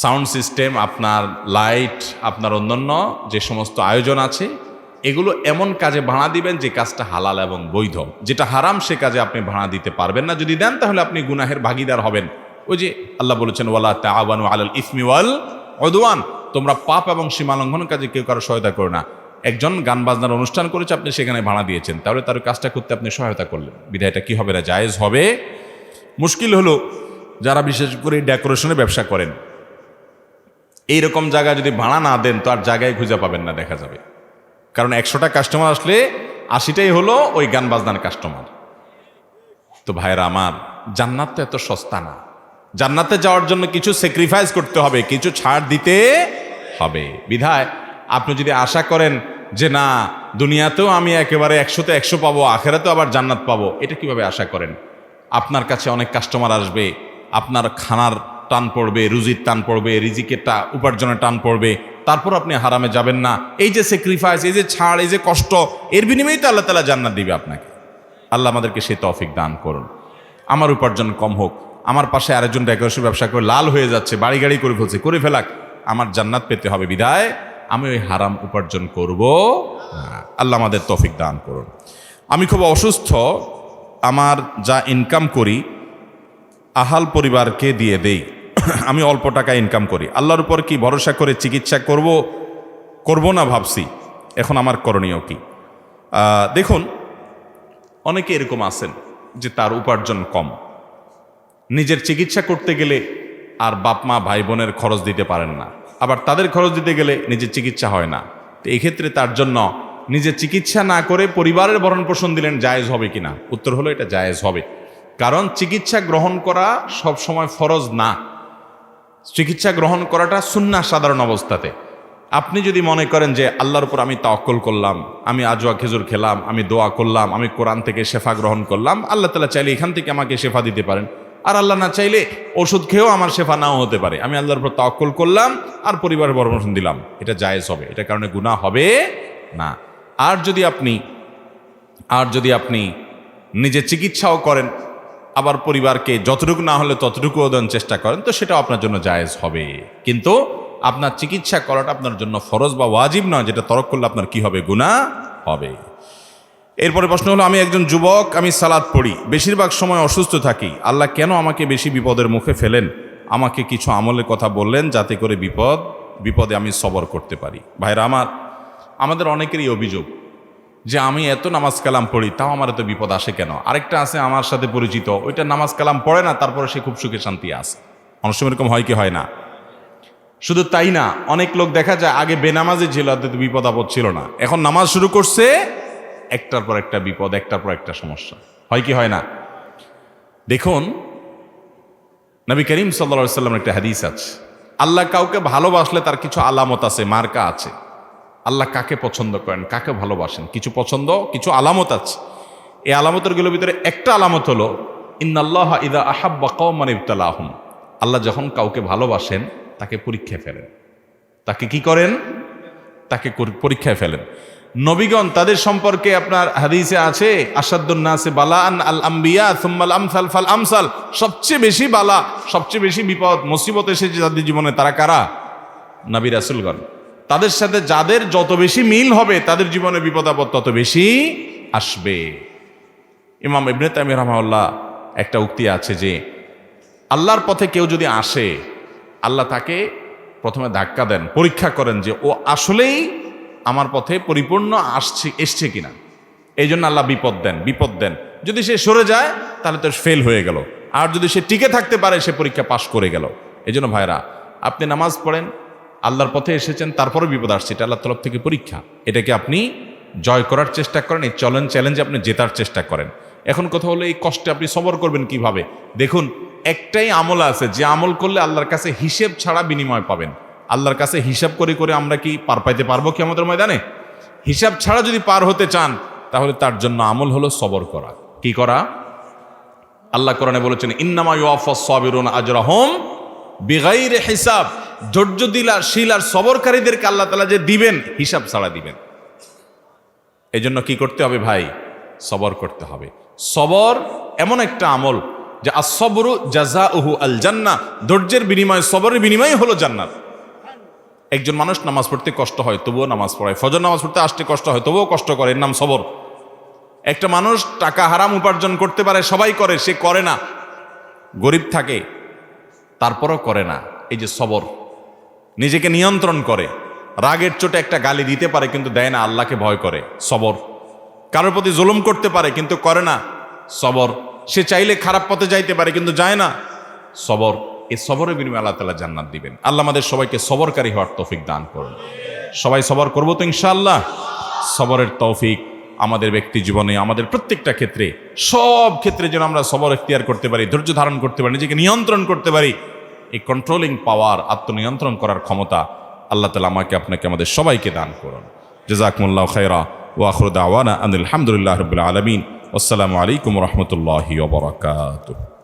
সাউন্ড সিস্টেম, আপনার লাইট, আপনার অন্যান্য যে সমস্ত আয়োজন আছে, এগুলো এমন কাজে ভাড়া দিবেন যে কাজটা হালাল এবং বৈধ। যেটা হারাম সে কাজে আপনি ভাড়া দিতে পারবেন না। যদি দেন তাহলে আপনি গুনাহের ভাগীদার হবেন। ওই যে আল্লাহ বলেছেন, ওয়ালা তাআওয়ানু আলাল ইসমি ওয়াল উদওয়ান, তোমরা পাপ এবং সীমালঙ্ঘন কাজে কেউ কারো সহায়তা করো না। একজন গান বাজনার অনুষ্ঠান করেছে, আপনি সেখানে ভাড়া দিয়েছেন, তাহলে তার কাজটা করতে আপনি সহায়তা করলেন, বিধায়টা কি হবে না, জায়েজ হবে। মুশকিল হলো যারা বিশেষ করে ডেকোরেশনে ব্যবসা করেন, এইরকম জায়গায় যদি ভাড়া না দেন তো আর জায়গায় খুঁজে পাবেন না, দেখা যাবে। কারণ 100টা কাস্টমার আসলে 80টাই হলো ওই গান বাজনার কাস্টমার। তো ভাইরা আমার, জান্নাত তো এত সস্তা না। জান্নাতে যাওয়ার জন্য কিছু স্যাক্রিফাইস করতে হবে, কিছু ছাড় দিতে হবে। বিধায় আপনি যদি আশা করেন যে না দুনিয়াতেও আমি একেবারে 100তে 100 পাবো, আখেরাতেও আবার জান্নাত পাবো, এটা কিভাবে আশা করেন? আপনার কাছে অনেক কাস্টমার আসবে, আপনার খানার টান পড়বে, রুজির টান পড়বে, রিজিকের উপার্জনের টান পড়বে, তারপর আপনি হারামে যাবেন না। এই যে স্যাক্রিফাইস, এই যে ছাড়, এই যে কষ্ট, এর বিনিময়েই তো আল্লাহ তাআলা জান্নাত দিবে আপনাকে। আল্লাহ আমাদেরকে সেই তৌফিক দান করুন। আমার উপার্জন কম হোক, আমার পাশে আরেকজন ডেকোরেশন ব্যবসা করে লাল হয়ে যাচ্ছে, বাড়ি গাড়ি করে ফেলছে, করে ফেলাক, আমার জান্নাত পেতে হবে, বিধায় আমি ওই হারাম উপার্জন করব না। আল্লাহ আমাদের তৌফিক দান করুন। আমি খুব অসুস্থ, আমার যা ইনকাম করি আহাল পরিবারকে দিয়ে দেই। আমি অল্প টাকা ইনকাম করি, আল্লাহর উপর কি ভরসা করে চিকিৎসা করব না ভাবছি, এখন আমার করণীয় কি? দেখুন, অনেকে এরকম আছেন যে তার উপার্জন কম, নিজের চিকিৎসা করতে গেলে আর বাপ মা ভাই বোনের খরচ দিতে পারেন না, আবার তাদের খরচ দিতে গেলে নিজের চিকিৎসা হয় না। তো এই ক্ষেত্রে তার জন্য নিজের চিকিৎসা না করে পরিবারের ভরণ পোষণ দিলেন জায়েজ হবে কিনা? উত্তর হলো এটা জায়েজ হবে। কারণ চিকিৎসা গ্রহণ করা সব সময় ফরজ না, চিকিৎসা গ্রহণ করাটা সুন্নাহ সাধারণ অবস্থাতে। আপনি যদি মনে করেন যে আল্লাহর উপর আমি তাওয়াক্কুল করলাম, আমি আজওয়া খেজুর খেলাম, আমি দোয়া করলাম, আমি কোরআন থেকে শেফা গ্রহণ করলাম, আল্লাহ তাআলা চাইলে এখান থেকে আমাকে শেফা দিতে পারেন, আর আল্লাহ না চাইলে ওষুধ খেয়েও আমার শেফা নাও হতে পারে, আমি আল্লাহর উপর তাওয়াক্কুল করলাম আর পরিবারের ভরণ পোষণ দিলাম, এটা জায়েজ হবে, এটা কারণে গুনাহ হবে না। আর যদি আপনি নিজে চিকিৎসাও করেন, আবার পরিবারকে যতটুকু না হলে ততটুকু দেওয়ার চেষ্টা করেন, তো সেটাও আপনার জন্য জায়েজ হবে। কিন্তু আপনার চিকিৎসা করাটা আপনার জন্য ফরজ বা ওয়াজিব নয়, যেটা তরক করলে আপনার কি হবে? গুনাহ হবে। এরপরে প্রশ্ন হলো, আমি একজন যুবক, আমি সালাত পড়ি, বেশিরভাগ সময় অসুস্থ থাকি, আল্লাহ কেন আমাকে বেশি বিপদের মুখে ফেলেন? আমাকে কিছু আমলের কথা বললেন যাতে করে বিপদে আমি সবর করতে পারি। ভাইরা আমার, আমাদের অনেকেরই অভিযোগ যে আমি এত নামাজ কালাম পড়ি, তাও আমার এত বিপদ আসে কেন? আরেকটা আছে আমার সাথে পরিচিত, ওইটা নামাজ কালাম পড়ে না, তারপরে সে খুব সুখে শান্তি আছে। অনেক সময় এরকম হয় কি হয় না? শুধু তাই না, অনেক লোক দেখা যায় আগে বেনামাজি ছিল, বিপদ আপদ ছিল না, এখন নামাজ শুরু করছে, একটার পর একটা বিপদ, একটার পর একটা সমস্যা। হয় কি হয় না? দেখুন, নবী করিম সাল্লাল্লাহু আলাইহি ওয়াসাল্লামের একটা হাদিস আছে, আল্লাহ কাউকে ভালোবাসলে তার কিছু আলামত আছে, মার্কা আছে। আল্লাহ কাকে পছন্দ করেন, কাকে ভালোবাসেন, কিছু পছন্দ, কিছু আলামত আছে। এই আলামতেরগুলোর ভিতরে একটা আলামত হলো, ইন্নাল্লাহা ইযা আহাব্বা কওমান ইবতালাহুম, আল্লাহ যখন কাউকে ভালোবাসেন তাকে পরীক্ষায় ফেলেন। তাকে কি করেন? তাকে পরীক্ষায় ফেলেন। নবীগণ তাদের সম্পর্কে আপনার হাদিসে আছে, আসাদুন নাসে বালাআন আল আম্বিয়া সুম্মাল আমসাল ফাল আমসাল, সবচেয়ে বেশি বালা, সবচেয়ে বেশি বিপদ মুসিবত এসেছে যাদের জীবনে তারা কারা? নবী রাসূলগণ। তাদের সাথে যাদের যত বেশি মিল হবে তাদের জীবনে বিপদ আপদ তত বেশি আসবে। ইমাম ইবনে তাইমিয়া রাহমাহুল্লাহ একটা উক্তি আছে যে আল্লাহর পথে কেউ যদি আসে, আল্লাহ তাকে প্রথমে ধাক্কা দেন, পরীক্ষা করেন যে ও আসলেই আমার পথে পরিপূর্ণ এসছে কিনা। এই জন্য আল্লাহ বিপদ দেন। যদি সে সরে যায় তাহলে তো ফেল হয়ে গেল, আর যদি সে টিকে থাকতে পারে সে পরীক্ষা পাশ করে গেল। এই জন্য ভাইরা, আপনি নামাজ পড়েন, আল্লাহর পথে এসেছেন, তারপরে বিপদ আসছে, এটা আল্লাহর তরফ থেকে পরীক্ষা। এটাকে আপনি জয় করার চেষ্টা করেন, এই চ্যালেঞ্জে আপনি জেতার চেষ্টা করেন। এখন কথা হলো এই কষ্টে আপনি সবর করবেন কিভাবে? দেখুন, একটাই আমল আছে যে আমল করলে আল্লাহর কাছে হিসেব ছাড়া বিনিময় পাবেন। আল্লাহর কাছে হিসাব করে করে আমরা কি পার পাইতে পারবো কি আমাদের ময়দানে? হিসাব ছাড়া যদি পার হতে চান তাহলে তার জন্য আমল হলো সবর করা। কি করা? আল্লাহ কোরআনে বলেছেন, ইন্নামা ইউওয়াফাস সাবিরুনা আজরাহুম বিগাইরি হিসাব। ধৈর্যশীল আর সবরকারীদেরকে আল্লাহ তাআলা যে দিবেন, হিসাব ছাড়া দিবেন। এই জন্য কি করতে হবে ভাই? সবর করতে হবে। সবর এমন একটা আমল যে আস-সবরু জাযাউহু আল জান্নাহ, ধৈর্যের বিনিময়, সবরের বিনিময় হলো জান্নাত। একজন মানুষ নামাজ পড়তে কষ্ট হয় তবুও নামাজ পড়ায়, ফজর নামাজ পড়তে আসতে কষ্ট হয় তবুও কষ্ট করে, এর নাম সবর। একটা মানুষ টাকা হারাম উপার্জন করতে পারে, সবাই করে, সে করে না, গরিব থাকে তারপরও করে না, এই যে সবর। নিজেকে নিয়ন্ত্রণ করে, রাগের চোটে একটা গালি দিতে পারে কিন্তু দেয় না, আল্লাহকে ভয় করে, সবর। কারোর প্রতি জুলুম করতে পারে কিন্তু করে না, সবর। সে চাইলে খারাপ পথে যাইতে পারে কিন্তু যায় না, সবর। এই সবরের বিনিময়ে আল্লাহ তাআলা জান্নাত দিবেন। আল্লাহ আমাদের সবাইকে সবরকারী হওয়ার তৌফিক দান করুন। সবাই সবর করবো তো ইনশাআল্লাহ? সবরের তৌফিক আমাদের ব্যক্তি জীবনে, আমাদের প্রত্যেকটা ক্ষেত্রে, সব ক্ষেত্রে যেন আমরা সবর এখতিয়ার করতে পারি, ধৈর্য ধারণ করতে পারি, নিজেকে নিয়ন্ত্রণ করতে পারি। এই কন্ট্রোলিং পাওয়ার, আত্মনিয়ন্ত্রণ করার ক্ষমতা আল্লাহ তাআলা আমাকে, আপনাকে, আমাদের সবাইকে দান করুন। জাযাকুমুল্লাহু খায়রা ওয়া আখিরু দাওয়ানা আনিল হামদুলিল্লাহি রাব্বিল আলামিন। আসসালামু আলাইকুম ওয়া রাহমাতুল্লাহি ওয়া বারাকাতুহু।